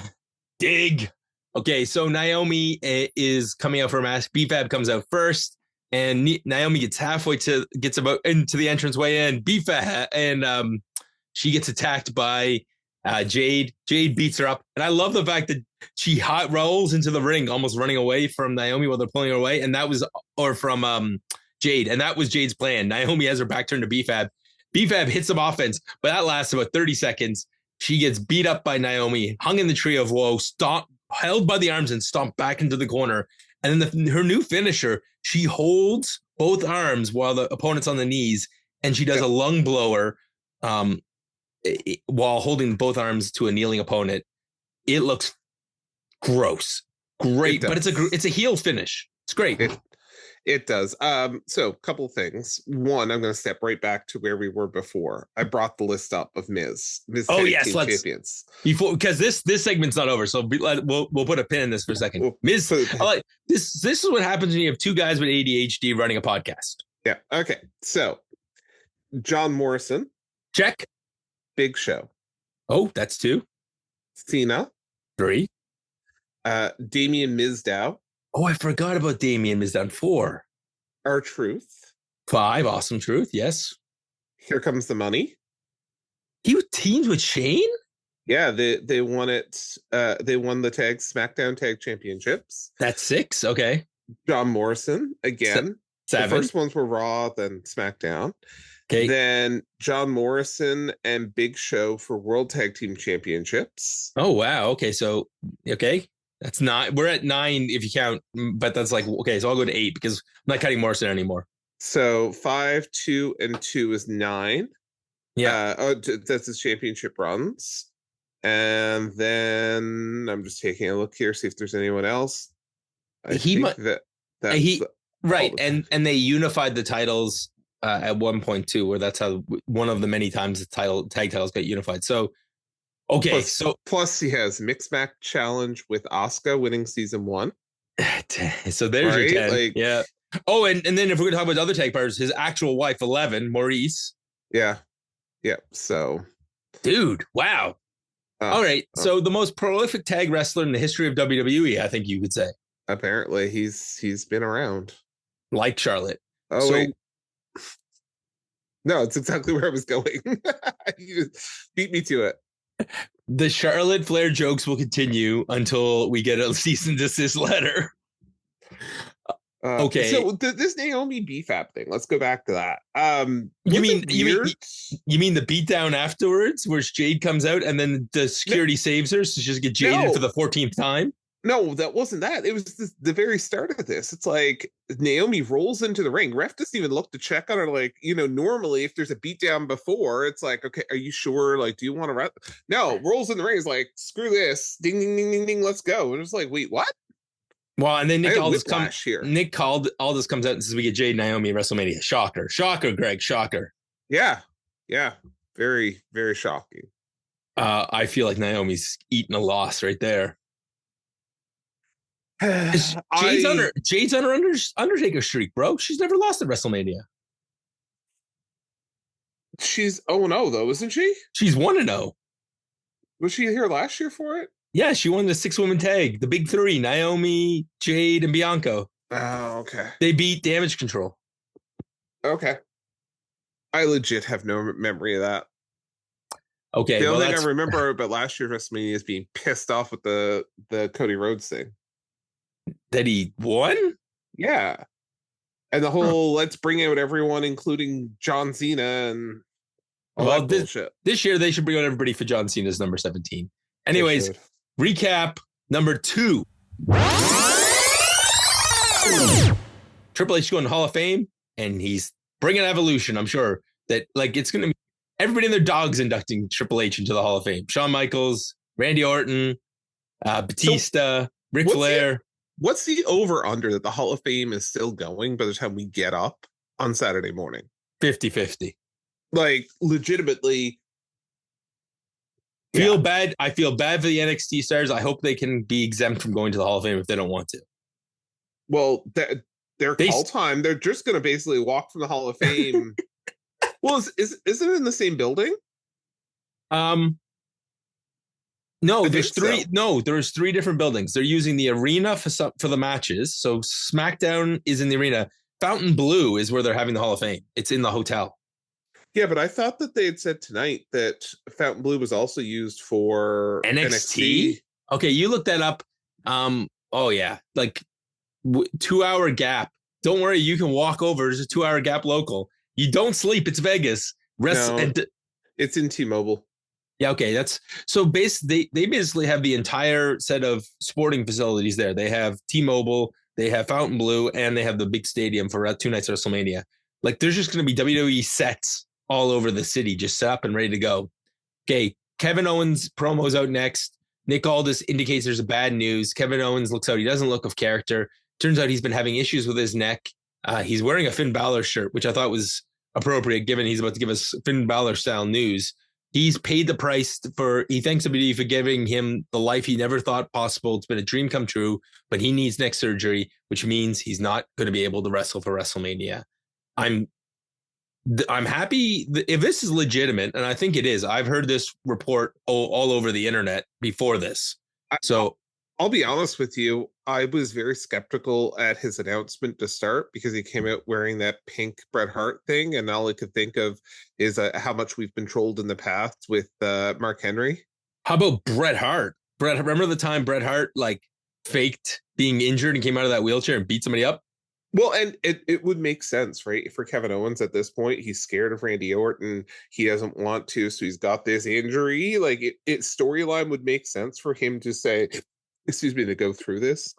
Okay, so Naomi is coming out for a match. B-Fab comes out first, and Naomi gets about into the entranceway, and B-Fab, and she gets attacked by Jade. Jade beats her up, and I love the fact that she hot rolls into the ring, almost running away from Naomi while they're pulling her away, and that was from Jade, and that was Jade's plan. Naomi has her back turned to B-Fab. B-Fab hits some offense, but that lasts about 30 seconds. She gets beat up by Naomi, hung in the tree of woe, held by the arms and stomped back into the corner. And then her new finisher, she holds both arms while the opponent's on the knees, and she does a lung blower while holding both arms to a kneeling opponent. It looks gross. Great, but it's a heel finish. It's great. It does. So a couple things. One, I'm going to step right back to where we were before. I brought the list up of Miz champions. Because this segment's not over, so we'll put a pin in this for a second. Miz, this is what happens when you have two guys with ADHD running a podcast. Yeah. Okay. So John Morrison, check. Big Show. Oh, that's 2. Cena, 3. Damien Mizdow. Oh, I forgot about Damien Mizdow. 4. R-Truth. 5. Awesome Truth. Yes. Here Comes the Money. He was teamed with Shane? Yeah, they won it. They won the SmackDown Tag Championships. That's 6. Okay. John Morrison again. 7. The first ones were Raw, then SmackDown. Okay. Then John Morrison and Big Show for World Tag Team Championships. Oh, wow. Okay. So, that's 9. We're at 9 if you count, but that's like, okay, so I'll go to 8 because I'm not counting Morrison anymore. So 5, 2, and 2 is 9. Yeah. That's his championship runs. And then I'm just taking a look here, see if there's anyone else. Right. And they unified the titles at one point too, where that's how one of the many times the tag titles got unified. So, okay. Plus he has Mixed Match Challenge with Asuka winning season 1. So there's your 10. Yeah. Oh, and then if we're gonna talk about other tag partners, his actual wife 11, Maurice. Yeah. So, dude, wow. All right. So the most prolific tag wrestler in the history of WWE, I think you could say. Apparently, he's been around. Like Charlotte. Oh, wait. No, it's exactly where I was going. You just beat me to it. The Charlotte Flair jokes will continue until we get a cease and desist letter. Okay. So this Naomi BFAP thing, let's go back to that. You mean the beatdown afterwards where Jade comes out and then the security saves her, so she just get jaded for the 14th time? No, that wasn't that. It was the very start of this. It's like Naomi rolls into the ring. Ref doesn't even look to check on her. Like, normally if there's a beatdown before, it's like, okay, are you sure? Like, do you want to No, rolls in the ring is like, screw this. Ding, ding, ding, ding, ding, let's go. And it's like, wait, what? Well, and then Nick Aldis comes out and says we get Jade Naomi WrestleMania. Shocker, Greg, shocker. Yeah, very, very shocking. I feel like Naomi's eating a loss right there. Jade's on her Undertaker streak, bro. She's never lost at WrestleMania. She's 0-0 though, isn't she? She's 1-0. Was she here last year for it? Yeah, she won the 6-woman tag, the big three: Naomi, Jade, and Bianca. Oh, okay. They beat Damage Control. Okay. I legit have no memory of that. Okay. The only thing I remember about last year's WrestleMania is being pissed off with the Cody Rhodes thing. That he won? Yeah. And the whole let's bring out everyone, including John Cena and all that bullshit. This year they should bring out everybody for John Cena's number 17. Anyways, recap number 2. Triple H going to Hall of Fame, and he's bringing Evolution. I'm sure that it's going to be everybody and their dogs inducting Triple H into the Hall of Fame. Shawn Michaels, Randy Orton, Batista, Ric Flair. What's the over-under that the Hall of Fame is still going by the time we get up on Saturday morning? 50-50. Like, legitimately. I feel bad for the NXT stars. I hope they can be exempt from going to the Hall of Fame if they don't want to. Well, their call time, they're just going to basically walk from the Hall of Fame. Well, isn't it in the same building? No, there's three. So. No, there's 3 different buildings. They're using the arena for the matches. So SmackDown is in the arena. Fountain Blue is where they're having the Hall of Fame. It's in the hotel. Yeah, but I thought that they had said tonight that Fountain Blue was also used for NXT. Okay, you looked that up. Oh yeah, 2-hour gap. Don't worry, you can walk over. There's a 2-hour gap local. You don't sleep. It's Vegas. It's in T-Mobile. Yeah, okay. That's so they basically have the entire set of sporting facilities there. They have T-Mobile, they have Fountain Blue, and they have the big stadium for 2 nights of WrestleMania. There's just going to be WWE sets all over the city, just set up and ready to go. Okay, Kevin Owens promo's out next. Nick Aldis indicates there's a bad news. Kevin Owens looks out. He doesn't look of character. Turns out he's been having issues with his neck. He's wearing a Finn Balor shirt, which I thought was appropriate given he's about to give us Finn Balor style news. He's paid the price he thanks WWE for giving him the life he never thought possible. It's been a dream come true, but he needs neck surgery, which means he's not going to be able to wrestle for WrestleMania. I'm happy if this is legitimate, and I think it is. I've heard this report all over the internet before this. So I'll be honest with you. I was very skeptical at his announcement to start because he came out wearing that pink Bret Hart thing. And all I could think of is how much we've been trolled in the past with Mark Henry. How about Bret Hart? Remember the time Bret Hart faked being injured and came out of that wheelchair and beat somebody up? Well, and it would make sense, right? For Kevin Owens at this point, he's scared of Randy Orton. He doesn't want to, so he's got this injury. Storyline would make sense for him to say, to go through this.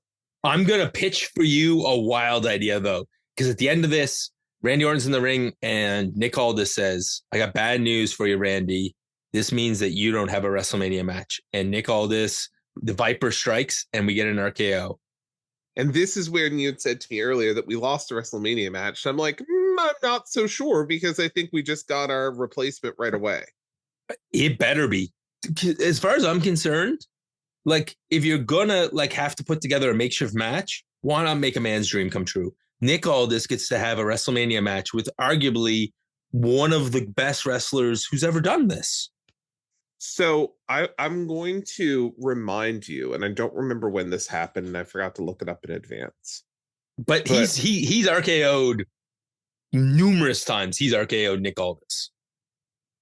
I'm going to pitch for you a wild idea, though, because at the end of this, Randy Orton's in the ring and Nick Aldis says, I got bad news for you, Randy. This means that you don't have a WrestleMania match. And Nick Aldis, the Viper strikes and we get an RKO. And this is where you had said to me earlier that we lost a WrestleMania match. I'm like, I'm not so sure because I think we just got our replacement right away. It better be. As far as I'm concerned, if you're gonna have to put together a makeshift match, why not make a man's dream come true? Nick Aldis gets to have a WrestleMania match with arguably one of the best wrestlers who's ever done this. So I'm going to remind you, and I don't remember when this happened, and I forgot to look it up in advance. But he's RKO'd numerous times. He's RKO'd Nick Aldis.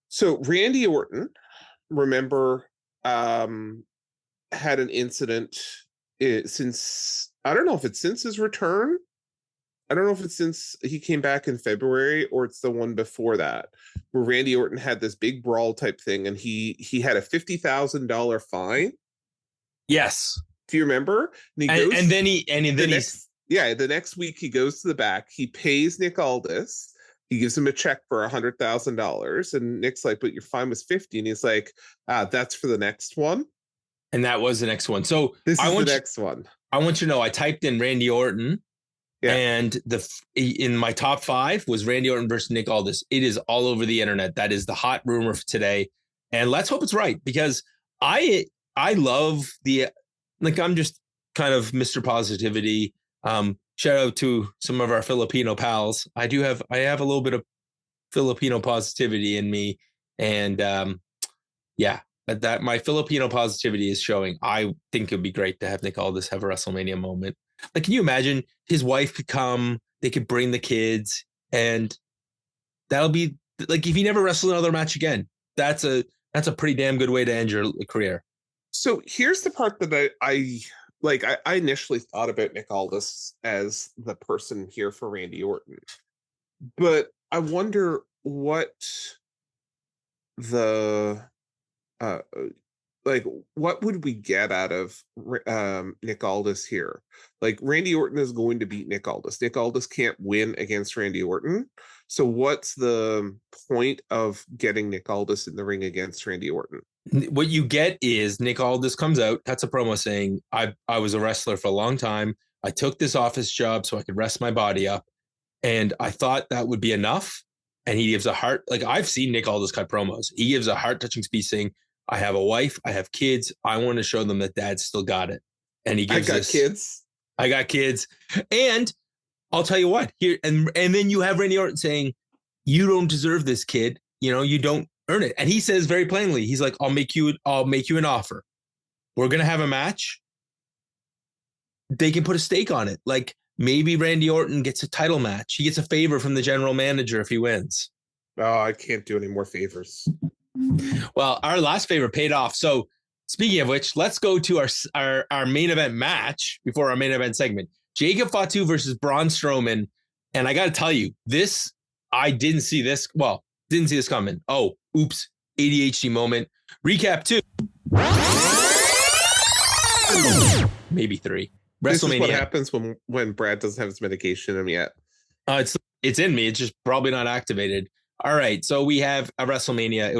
So Randy Orton, remember, had an incident since, I don't know if it's since his return I don't know if it's since he came back in February or it's the one before that, where Randy Orton had this big brawl type thing, and he had a $50,000 fine. Yes. Do you remember? And then the next week he goes to the back. He pays Nick Aldis. He gives him a check for $100,000, and Nick's like, "But your fine was 50," and he's like, "That's for the next one." And that was the next one. So this is the next one. I want you to know, I typed in Randy Orton. Yeah. And in my top 5 was Randy Orton versus Nick Aldis. It is all over the internet. That is the hot rumor for today. And let's hope it's right, because I love I'm just kind of Mr. Positivity. Shout out to some of our Filipino pals. I have a little bit of Filipino positivity in me. And that my Filipino positivity is showing. I think it'd be great to have Nick Aldis have a WrestleMania moment. Like, can you imagine his wife could come, they could bring the kids, and that'll be like, if he never wrestled another match again, that's a pretty damn good way to end your career. So here's the part that I initially thought about Nick Aldis as the person here for Randy Orton, but I wonder what what would we get out of Nick Aldis here? Like, Randy Orton is going to beat Nick Aldis. Nick Aldis can't win against Randy Orton. So what's the point of getting Nick Aldis in the ring against Randy Orton? What you get is Nick Aldis comes out, cuts a promo saying, I was a wrestler for a long time. I took this office job so I could rest my body up. And I thought that would be enough. And he gives a heart. Like, I've seen Nick Aldis cut promos. He gives a heart-touching speech saying, I have a wife, I have kids. I want to show them that Dad still got it. And he gives I got kids. And I'll tell you what, here and then you have Randy Orton saying, you don't deserve this, kid. You don't earn it. And he says very plainly, he's like, I'll make you an offer. We're gonna have a match. They can put a stake on it. Like, maybe Randy Orton gets a title match. He gets a favor from the general manager if he wins. Oh, I can't do any more favors. Well, our last favor paid off. So speaking of which, let's go to our main event match before our main event segment. Jacob Fatu versus Braun Strowman. And I got to tell you, I didn't see this. Well, didn't see this coming. Oh, oops. ADHD moment. Recap 2. Maybe 3. WrestleMania. This is what happens when Brad doesn't have his medication in him yet. It's in me. It's just probably not activated. All right, so we have a WrestleMania.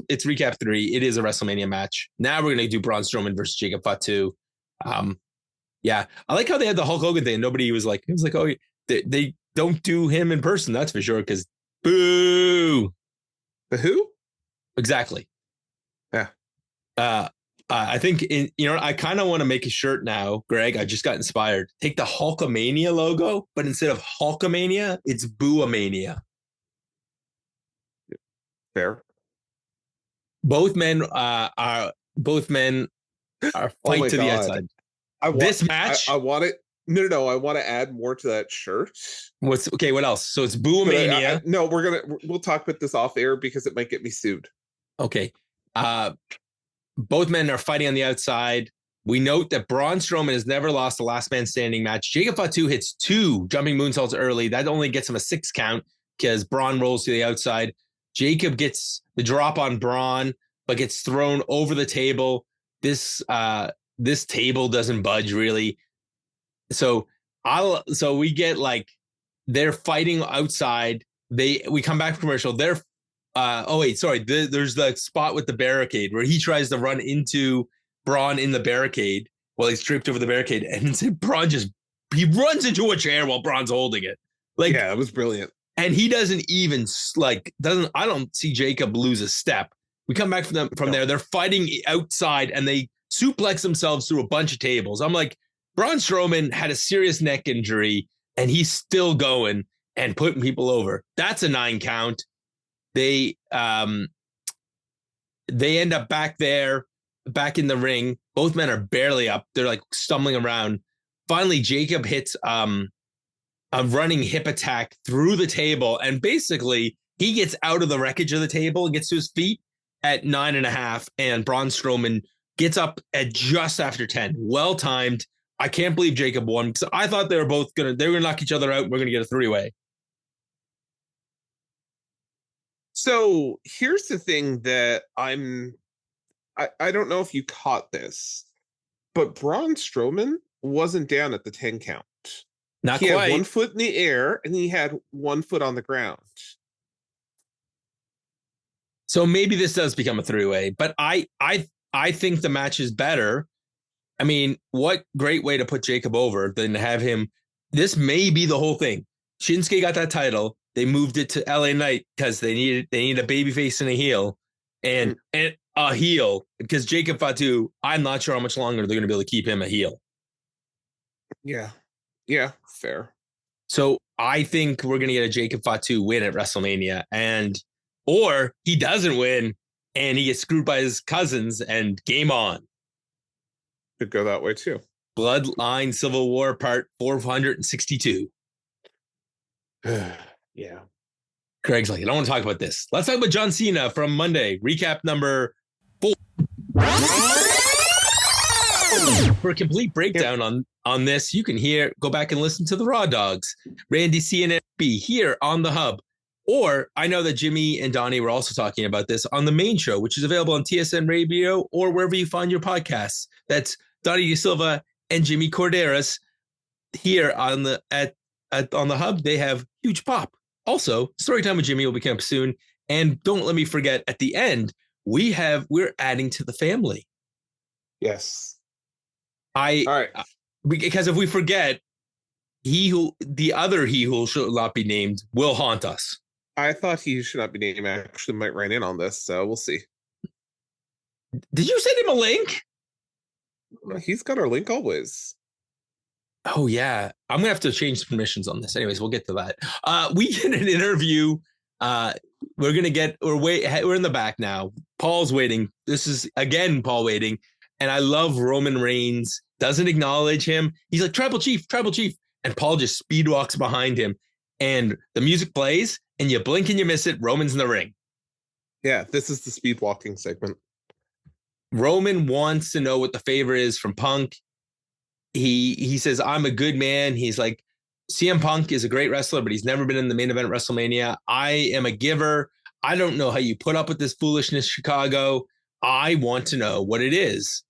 It's recap 3. It is a WrestleMania match. Now we're gonna do Braun Strowman versus Jacob Fatu. Yeah, I like how they had the Hulk Hogan thing. Nobody was like, oh, they don't do him in person. That's for sure. Because boo, the who? Exactly. Yeah. I think I kind of want to make a shirt now, Greg. I just got inspired. Take the Hulkamania logo, but instead of Hulkamania, it's Boo-amania. Fair. Both men are fight to the outside. This match. I want it. No. I want to add more to that shirt. What else? So it's Boo-amania. No, we'll talk about this off air because it might get me sued. Okay. Both men are fighting on the outside. We note that Braun Strowman has never lost a last man standing match. Jacob Fatu hits 2 jumping moonsaults early. That only gets him a 6 count because Braun rolls to the outside. Jacob gets the drop on Braun, but gets thrown over the table. This table doesn't budge really. So we get like they're fighting outside. We come back from commercial. There's the spot with the barricade where he tries to run into Braun in the barricade while he's tripped over the barricade, and Braun he runs into a chair while Braun's holding it. Like, yeah, it was brilliant. And he doesn't even I don't see Jacob lose a step. We come back from there. They're fighting outside and they suplex themselves through a bunch of tables. I'm like, Braun Strowman had a serious neck injury and he's still going and putting people over. That's a 9 count. They end up back in the ring. Both men are barely up. They're like stumbling around. Finally, Jacob hits a running hip attack through the table, and basically he gets out of the wreckage of the table and gets to his feet at 9.5, and Braun Strowman gets up at just after 10. Well timed. I can't believe Jacob won because I thought they were gonna knock each other out. And we're gonna get a 3-way. So here's the thing that I don't know if you caught this, but Braun Strowman wasn't down at the 10 count. Not he quite. Had 1 foot in the air and he had 1 foot on the ground. So maybe this does become a 3-way, but I think the match is better. I mean, what great way to put Jacob over than to have him. This may be the whole thing. Shinsuke got that title. They moved it to LA Knight because they need a babyface and a heel, and a heel because Jacob Fatu. I'm not sure how much longer they're going to be able to keep him a heel. Yeah, fair. So I think we're going to get a Jacob Fatu win at WrestleMania, or he doesn't win and he gets screwed by his cousins and game on. Could go that way too. Bloodline Civil War Part 462. Yeah. Craig's like, I don't want to talk about this. Let's talk about John Cena from Monday. Recap number 4. For a complete breakdown on this, you can go back and listen to the Raw Dogs, Randy C and FB here on the Hub. Or I know that Jimmy and Donnie were also talking about this on the main show, which is available on TSN Radio or wherever you find your podcasts. That's Donnie De Silva and Jimmy Corderas here on the on the Hub. They have huge pop. Also, Storytime with Jimmy will be coming soon. And don't let me forget, at the end, we're adding to the family. Yes. All right. Because if we forget, the other he who should not be named will haunt us. I thought he should not be named. I actually might write in on this, so we'll see. Did you send him a link? He's got our link always. Oh, yeah. I'm going to have to change the permissions on this. Anyways, we'll get to that. We get an interview. We're in the back now. Paul's waiting. This is, again, Paul waiting. And I love Roman Reigns. Doesn't acknowledge him. He's like, Tribal Chief. And Paul just speed walks behind him. And the music plays. And you blink and you miss it. Roman's in the ring. Yeah, this is the speed walking segment. Roman wants to know what the favor is from Punk. He says, I'm a good man. He's like, CM Punk is a great wrestler, but he's never been in the main event at WrestleMania. I am a giver. I don't know how you put up with this foolishness, Chicago. I want to know what it is.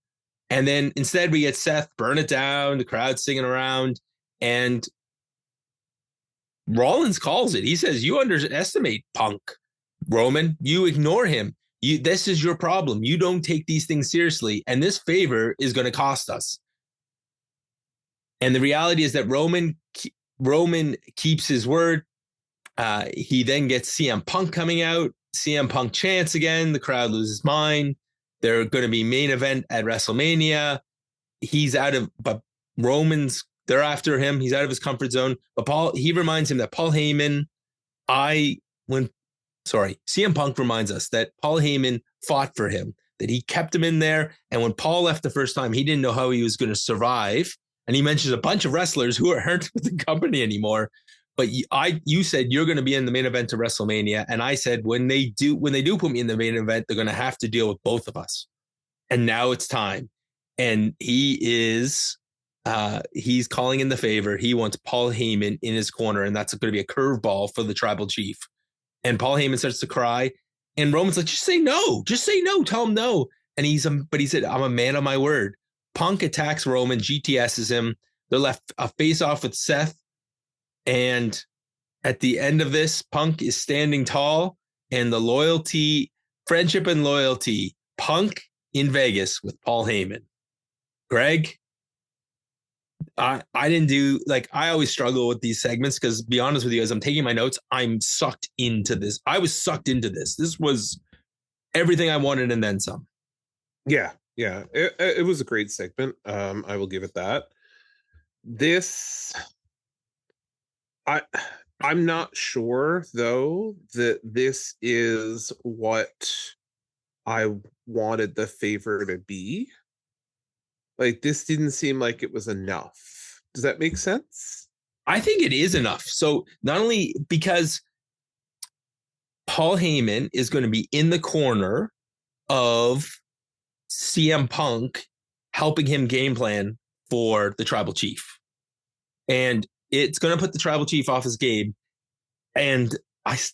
And then instead we get Seth, burn it down, the crowd singing around, and Rollins calls it. He says, you underestimate Punk, Roman. You ignore him. This is your problem. You don't take these things seriously. And this favor is going to cost us. And the reality is that Roman keeps his word. He then gets CM Punk coming out. CM Punk chants again. The crowd loses mind. They're going to be main event at WrestleMania. But Roman's, they're after him. He's out of his comfort zone. But he reminds him that Paul Heyman, CM Punk reminds us that Paul Heyman fought for him, that he kept him in there. And when Paul left the first time, he didn't know how he was going to survive. And he mentions a bunch of wrestlers who aren't with the company anymore. But you said you're going to be in the main event of WrestleMania. And I said, when they do put me in the main event, they're going to have to deal with both of us. And now it's time. And he's calling in the favor. He wants Paul Heyman in his corner. And that's going to be a curveball for the tribal chief. And Paul Heyman starts to cry. And Roman's like, just say no. Tell him no. And he said, I'm a man of my word. Punk attacks Roman, GTS's him. They're left a face off with Seth. And at the end of this, Punk is standing tall, and the friendship and loyalty, Punk in Vegas with Paul Heyman. Greg, I always struggle with these segments because, be honest with you, as I'm taking my notes, I'm sucked into this. I was sucked into this. This was everything I wanted and then some. Yeah. It was a great segment. I will give it that. I'm not sure though that this is what I wanted the favor to be. Like, this didn't seem like it was enough. Does that make sense? I think it is enough. So not only because Paul Heyman is going to be in the corner of CM Punk, helping him game plan for the tribal chief. And it's going to put the tribal chief off his game. And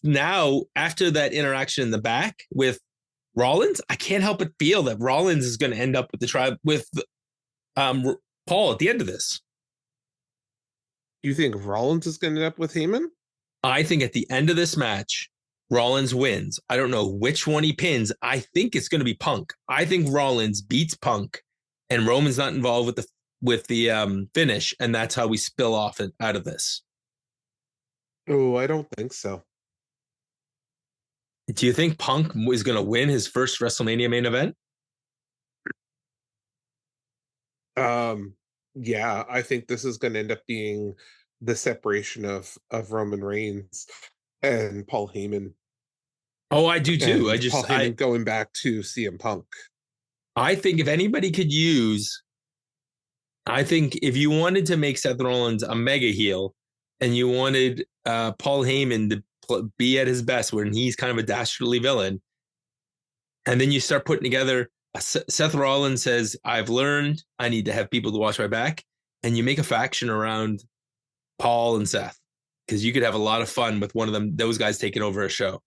now, after that interaction in the back with Rollins, I can't help but feel that Rollins is going to end up with the tribe with Paul at the end of this. You think Rollins is going to end up with Heyman? I think at the end of this match, Rollins wins. I don't know which one he pins. I think it's going to be Punk. I think Rollins beats Punk, and Roman's not involved with the finish, and that's how we spill off out of this. Oh, I don't think so. Do you think Punk is going to win his first WrestleMania main event? Yeah, I think this is going to end up being the separation of Roman Reigns and Paul Heyman. Oh, I do too. Paul Heyman going back to CM Punk. I think if anybody could use, I think if you wanted to make Seth Rollins a mega heel and you wanted Paul Heyman to be at his best when he's kind of a dastardly villain, and then you start putting together Seth Rollins says, I've learned I need to have people to watch my back, and you make a faction around Paul and Seth, because you could have a lot of fun with one of those guys taking over a show.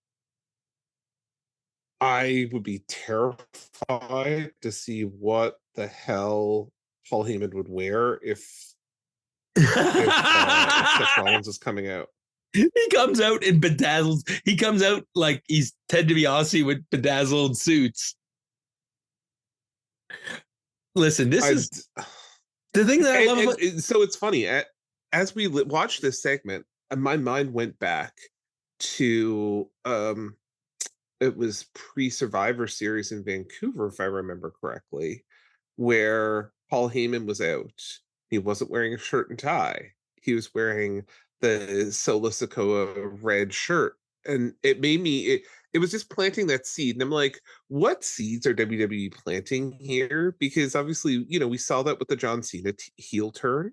I would be terrified to see what the hell Paul Heyman would wear if Seth Rollins is coming out. He comes out in bedazzled. He comes out like he's Ted DiBiase with bedazzled suits. Listen, this is the thing that I love about. So it's funny. As we watched this segment, my mind went back to it was pre-Survivor Series in Vancouver, if I remember correctly, where Paul Heyman was out. He wasn't wearing a shirt and tie. He was wearing the Solo Sikoa red shirt. And it made me, it was just planting that seed. And I'm like, what seeds are WWE planting here? Because obviously, we saw that with the John Cena heel turn,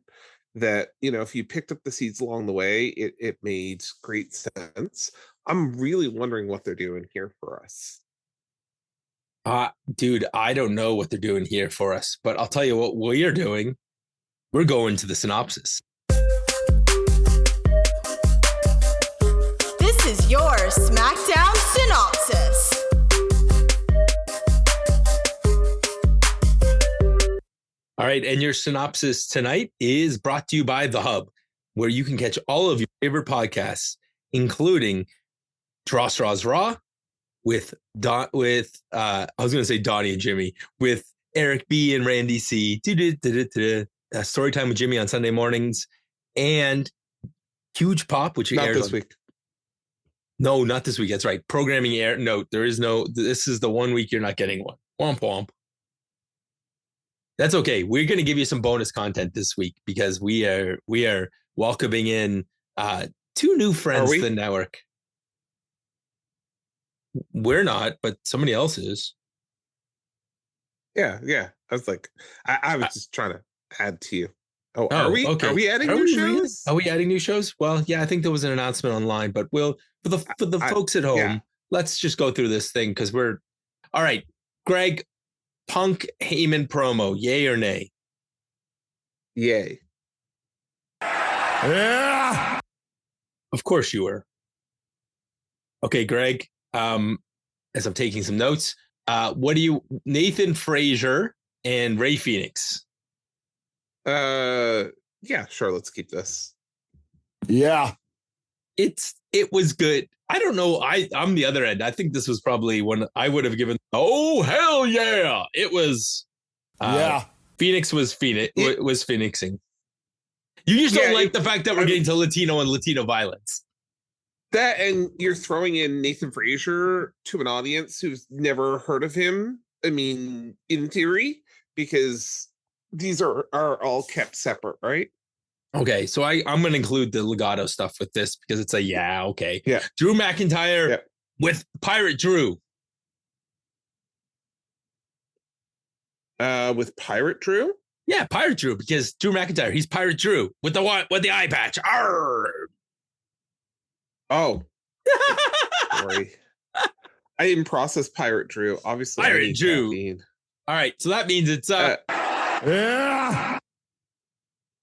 that, if you picked up the seeds along the way, it made great sense. I'm really wondering what they're doing here for us. Dude, I don't know what they're doing here for us, but I'll tell you what we're doing. We're going to the synopsis. This is your SmackDown synopsis. All right, and your synopsis tonight is brought to you by The Hub, where you can catch all of your favorite podcasts, including Draw Straws Raw with I was going to say Donnie and Jimmy, with Eric B and Randy C, Storytime with Jimmy on Sunday mornings, and Huge Pop, which not this week. No, not this week. That's right. Programming air. No, there is no. This is the 1 week you're not getting one. Womp womp. That's okay. We're going to give you some bonus content this week because we are welcoming in two new friends to the network. We're not, but somebody else is. Yeah. I was like, I was just trying to add to you. Oh, are we? Okay. Are we adding new shows? Are we adding new shows? Well, yeah, I think there was an announcement online, but for the folks at home, let's just go through this thing because we're all right. Greg, Punk Heyman promo, yay or nay? Yay. Yeah. Of course you were. Okay, Greg. As I'm taking some notes, what do you? Nathan Frazier and Rey Fenix. Yeah, sure. Let's keep this. Yeah, it was good. I don't know. I'm the other end. I think this was probably one I would have given. Oh hell yeah! It was. Yeah, Phoenix was phoenixing. You just don't like the fact that we're getting to Latino and Latino violence. That, and you're throwing in Nathan Frazier to an audience who's never heard of him. I mean, in theory, because these are all kept separate, right? Okay, so I'm going to include the Legato stuff with this because it's okay. Yeah. Drew McIntyre with Pirate Drew. With Pirate Drew? Yeah, Pirate Drew, because Drew McIntyre, he's Pirate Drew with the eye patch. Arr! Oh. Sorry. I didn't process Pirate Drew. Obviously, Pirate Drew. All right, so that means it's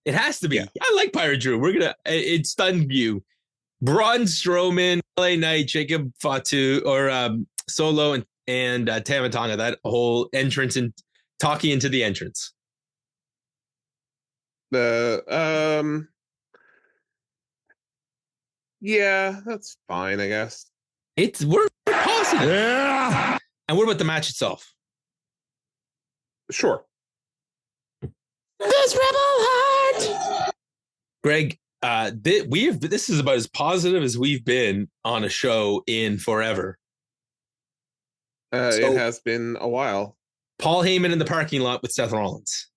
It has to be. Yeah. I like Pirate Drew. It stunned you. Braun Strowman, LA Knight, Jacob Fatu, or Solo and Tama Tonga. That whole entrance and talking into the entrance. Yeah, that's fine, I guess. We're positive. Yeah. And what about the match itself? Sure. This rebel heart. Greg, this is about as positive as we've been on a show in forever. It has been a while. Paul Heyman in the parking lot with Seth Rollins.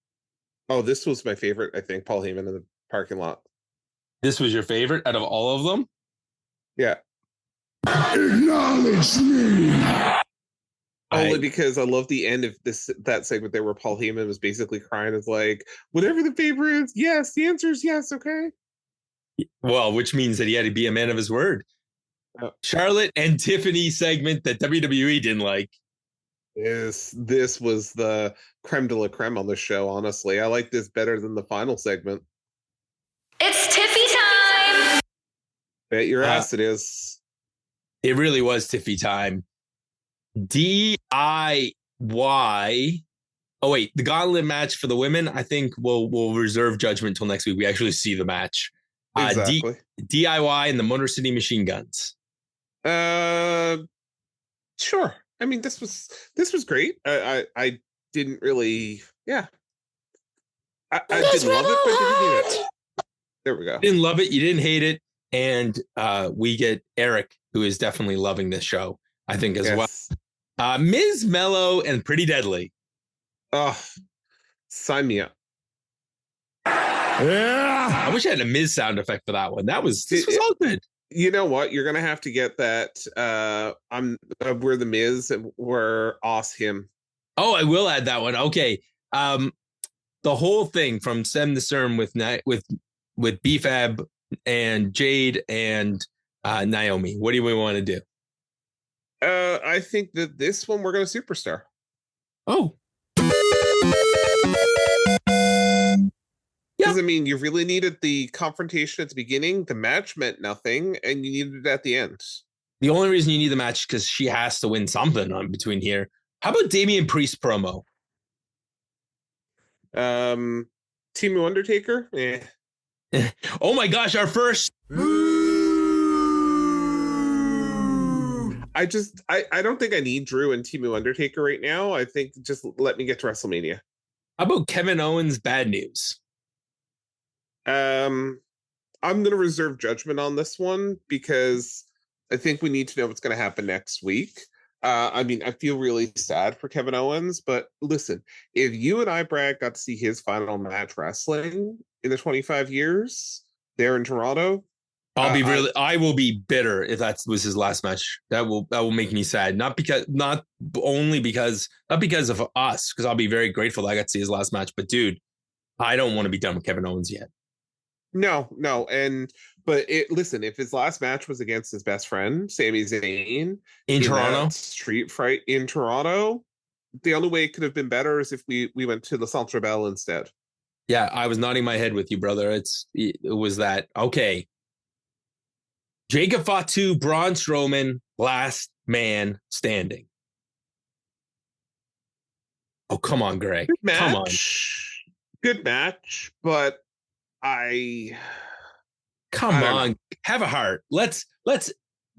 Oh, this was my favorite, I think, Paul Heyman in the parking lot. This was your favorite out of all of them? Yeah. Acknowledge me. Only because I love the end of that segment there where Paul Heyman was basically crying. It's like, whatever the favor is, yes, the answer is yes, okay? Well, which means that he had to be a man of his word. Oh. Charlotte and Tiffany segment that WWE didn't like. This was the creme de la creme on the show, honestly. I like this better than the final segment. It's Tiffy time! Bet your ass it is. It really was Tiffy time. DIY. Oh, wait. The gauntlet match for the women, I think we'll reserve judgment until next week. We actually see the match. Exactly. DIY and the Motor City Machine Guns. Sure. I mean, this was great. I didn't really, yeah. I didn't love it, but I didn't hate it. There we go. Didn't love it. You didn't hate it. And we get Eric, who is definitely loving this show, I think, as well. Miz Mellow and Pretty Deadly. Oh, sign me up. Yeah. I wish I had a Miz sound effect for that one. This was all good. You know what? You're gonna have to get that. We're the Miz and we're Awesohim. Oh, I will add that one. Okay. The whole thing from stem to stern with BFAB and Jade and Naomi. What do we want to do? I think that this one we're gonna superstar. Oh. Because, I mean, you really needed the confrontation at the beginning. The match meant nothing, and you needed it at the end. The only reason you need the match is because she has to win something on between here. How about Damian Priest promo? Team Undertaker? Yeah. Oh my gosh, our first. I don't think I need Drew and Team Undertaker right now. I think just let me get to WrestleMania. How about Kevin Owens' bad news? I'm going to reserve judgment on this one because I think we need to know what's going to happen next week. I mean, I feel really sad for Kevin Owens, but listen, if you and I, Brad, got to see his final match wrestling in the 25 years there in Toronto, I will be bitter if that was his last match. That will make me sad. Not because of us, because I'll be very grateful that I got to see his last match. But dude, I don't want to be done with Kevin Owens yet. No. Listen, if his last match was against his best friend, Sami Zayn, in Toronto, street fight in Toronto, the only way it could have been better is if we went to the Centre Bell instead. Yeah, I was nodding my head with you, brother. It was that. Okay. Jacob Fatu, Braun Strowman, last man standing. Oh, come on, Greg. Good match. Come on. Good match, but Come on, have a heart. Let's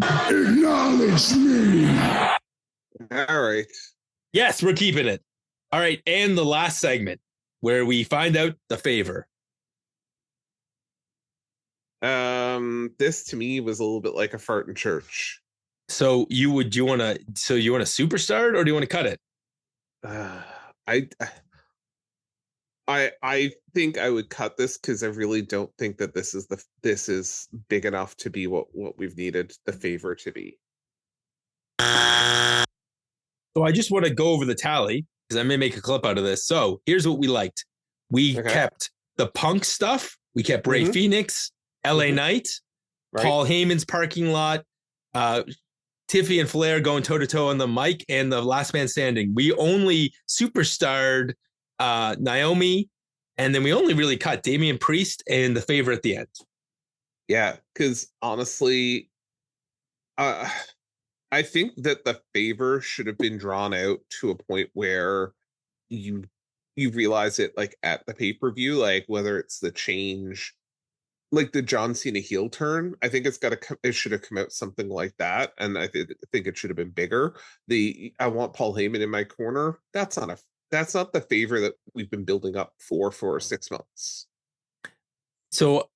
acknowledge me. All right. Yes, we're keeping it. All right, and the last segment where we find out the favor. This to me was a little bit like a fart in church. So you want to superstar or do you want to cut it? I think I would cut this because I really don't think that this is big enough to be what we've needed the favor to be. So I just want to go over the tally because I may make a clip out of this. So here's what we liked. We kept the Punk stuff. We kept Rey Fenix, LA Knight, Paul Heyman's parking lot, Tiffy and Flair going toe-to-toe on the mic, and the last man standing. We only superstarred Naomi And then we only really cut Damian Priest and the Favour at the end. Yeah, because honestly, I think that the Favour should have been drawn out to a point where you realize it like at the pay-per-view, like whether it's the change, like the John Cena heel turn. I think it should have come out something like that, and I think it should have been bigger. I want Paul Heyman in my corner. That's not the Favour that we've been building up for 6 months. So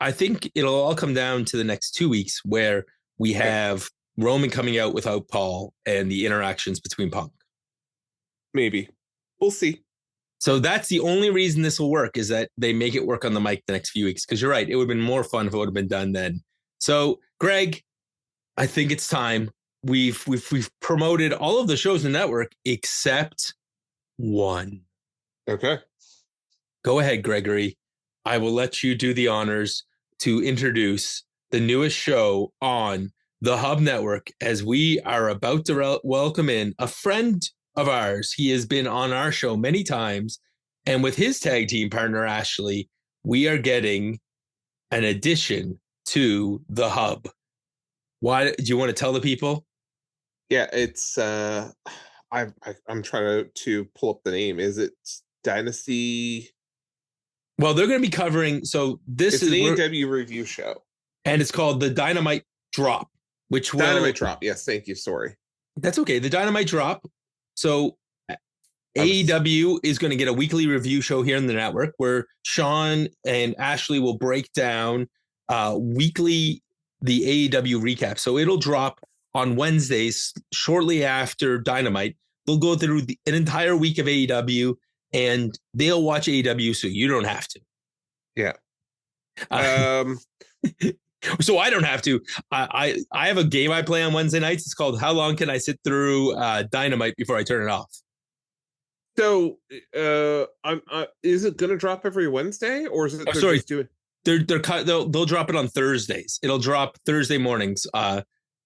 I think it'll all come down to the next 2 weeks where we have Roman coming out without Paul and the interactions between Punk. Maybe. We'll see. So that's the only reason this will work, is that they make it work on the mic the next few weeks. Because you're right, it would have been more fun if it would have been done then. So, Greg, I think it's time. We've promoted all of the shows in the network except one. Okay. Go ahead, Gregory. I will let you do the honors to introduce the newest show on the Hub Network, as we are about to welcome in a friend of ours. He has been on our show many times, and with his tag team partner, Ashley, we are getting an addition to the Hub. Why do you want to tell the people? Yeah, it's I'm trying to pull up the name. Is it Dynasty? Well, they're going to be covering. So it's an AEW review show, and it's called the Dynamite Drop. Dynamite Drop. Yes, thank you. Sorry, that's okay. The Dynamite Drop. So AEW is going to get a weekly review show here in the network where Sean and Ashley will break down weekly the AEW recap. So it'll drop on Wednesdays shortly after Dynamite. They'll go through an entire week of AEW, and they'll watch AEW, so you don't have to. Yeah. So I don't have to. I have a game I play on Wednesday nights. It's called How Long Can I Sit Through Dynamite Before I Turn It Off? So is it going to drop every Wednesday, or is it? Sorry, they'll drop it on Thursdays. It'll drop Thursday mornings.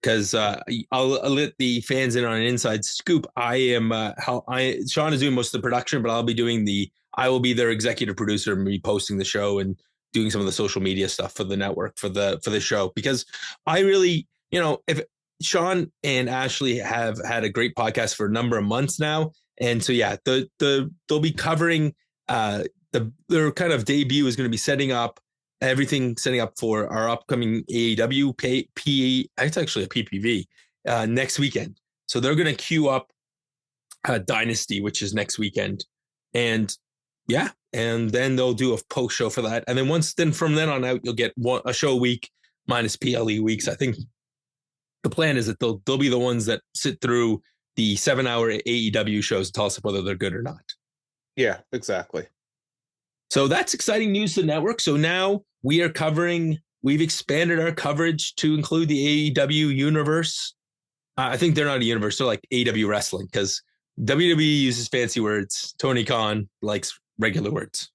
Because I'll let the fans in on an inside scoop. Sean is doing most of the production, but I will be their executive producer and be posting the show and doing some of the social media stuff for the network for the show. Because I really, if Sean and Ashley have had a great podcast for a number of months now, and so yeah, they'll be covering their kind of debut is going to be setting up for our upcoming AEW it's actually a PPV next weekend. So they're going to queue up Dynasty, which is next weekend. And yeah, and then they'll do a post show for that. And then from then on out, you'll get a show a week minus PLE weeks. I think the plan is that they'll be the ones that sit through the 7-hour AEW shows to tell us whether they're good or not. Yeah, exactly. So that's exciting news to the network. So now we've expanded our coverage to include the AEW universe. I think they're not a universe. They're like AEW wrestling, because WWE uses fancy words. Tony Khan likes regular words.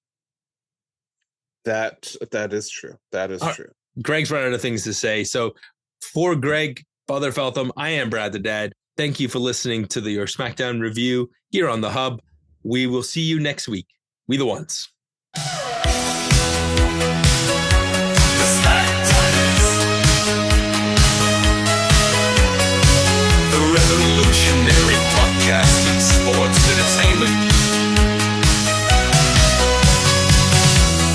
That is true. That is true. Greg's run out of things to say. So for Greg, Father Feltham, I am Brad the Dad. Thank you for listening to your SmackDown review here on the Hub. We will see you next week. We the ones. Revolutionary podcasting, sports entertainment.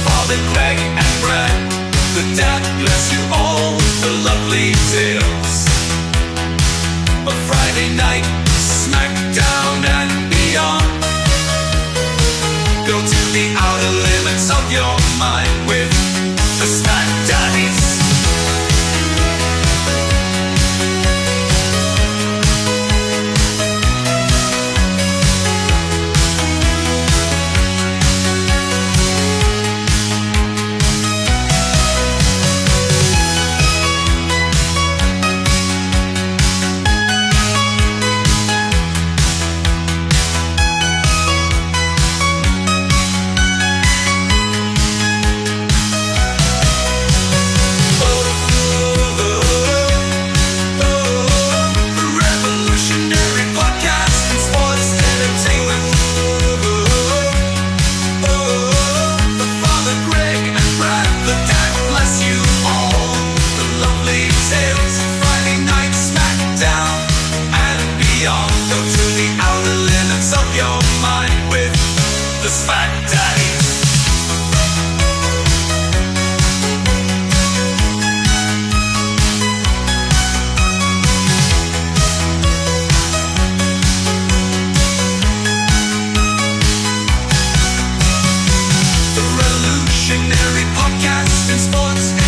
Father Greg and Brad, the dad bless you all with the lovely tales of Friday night, SmackDown and beyond. Go to the out podcast in sports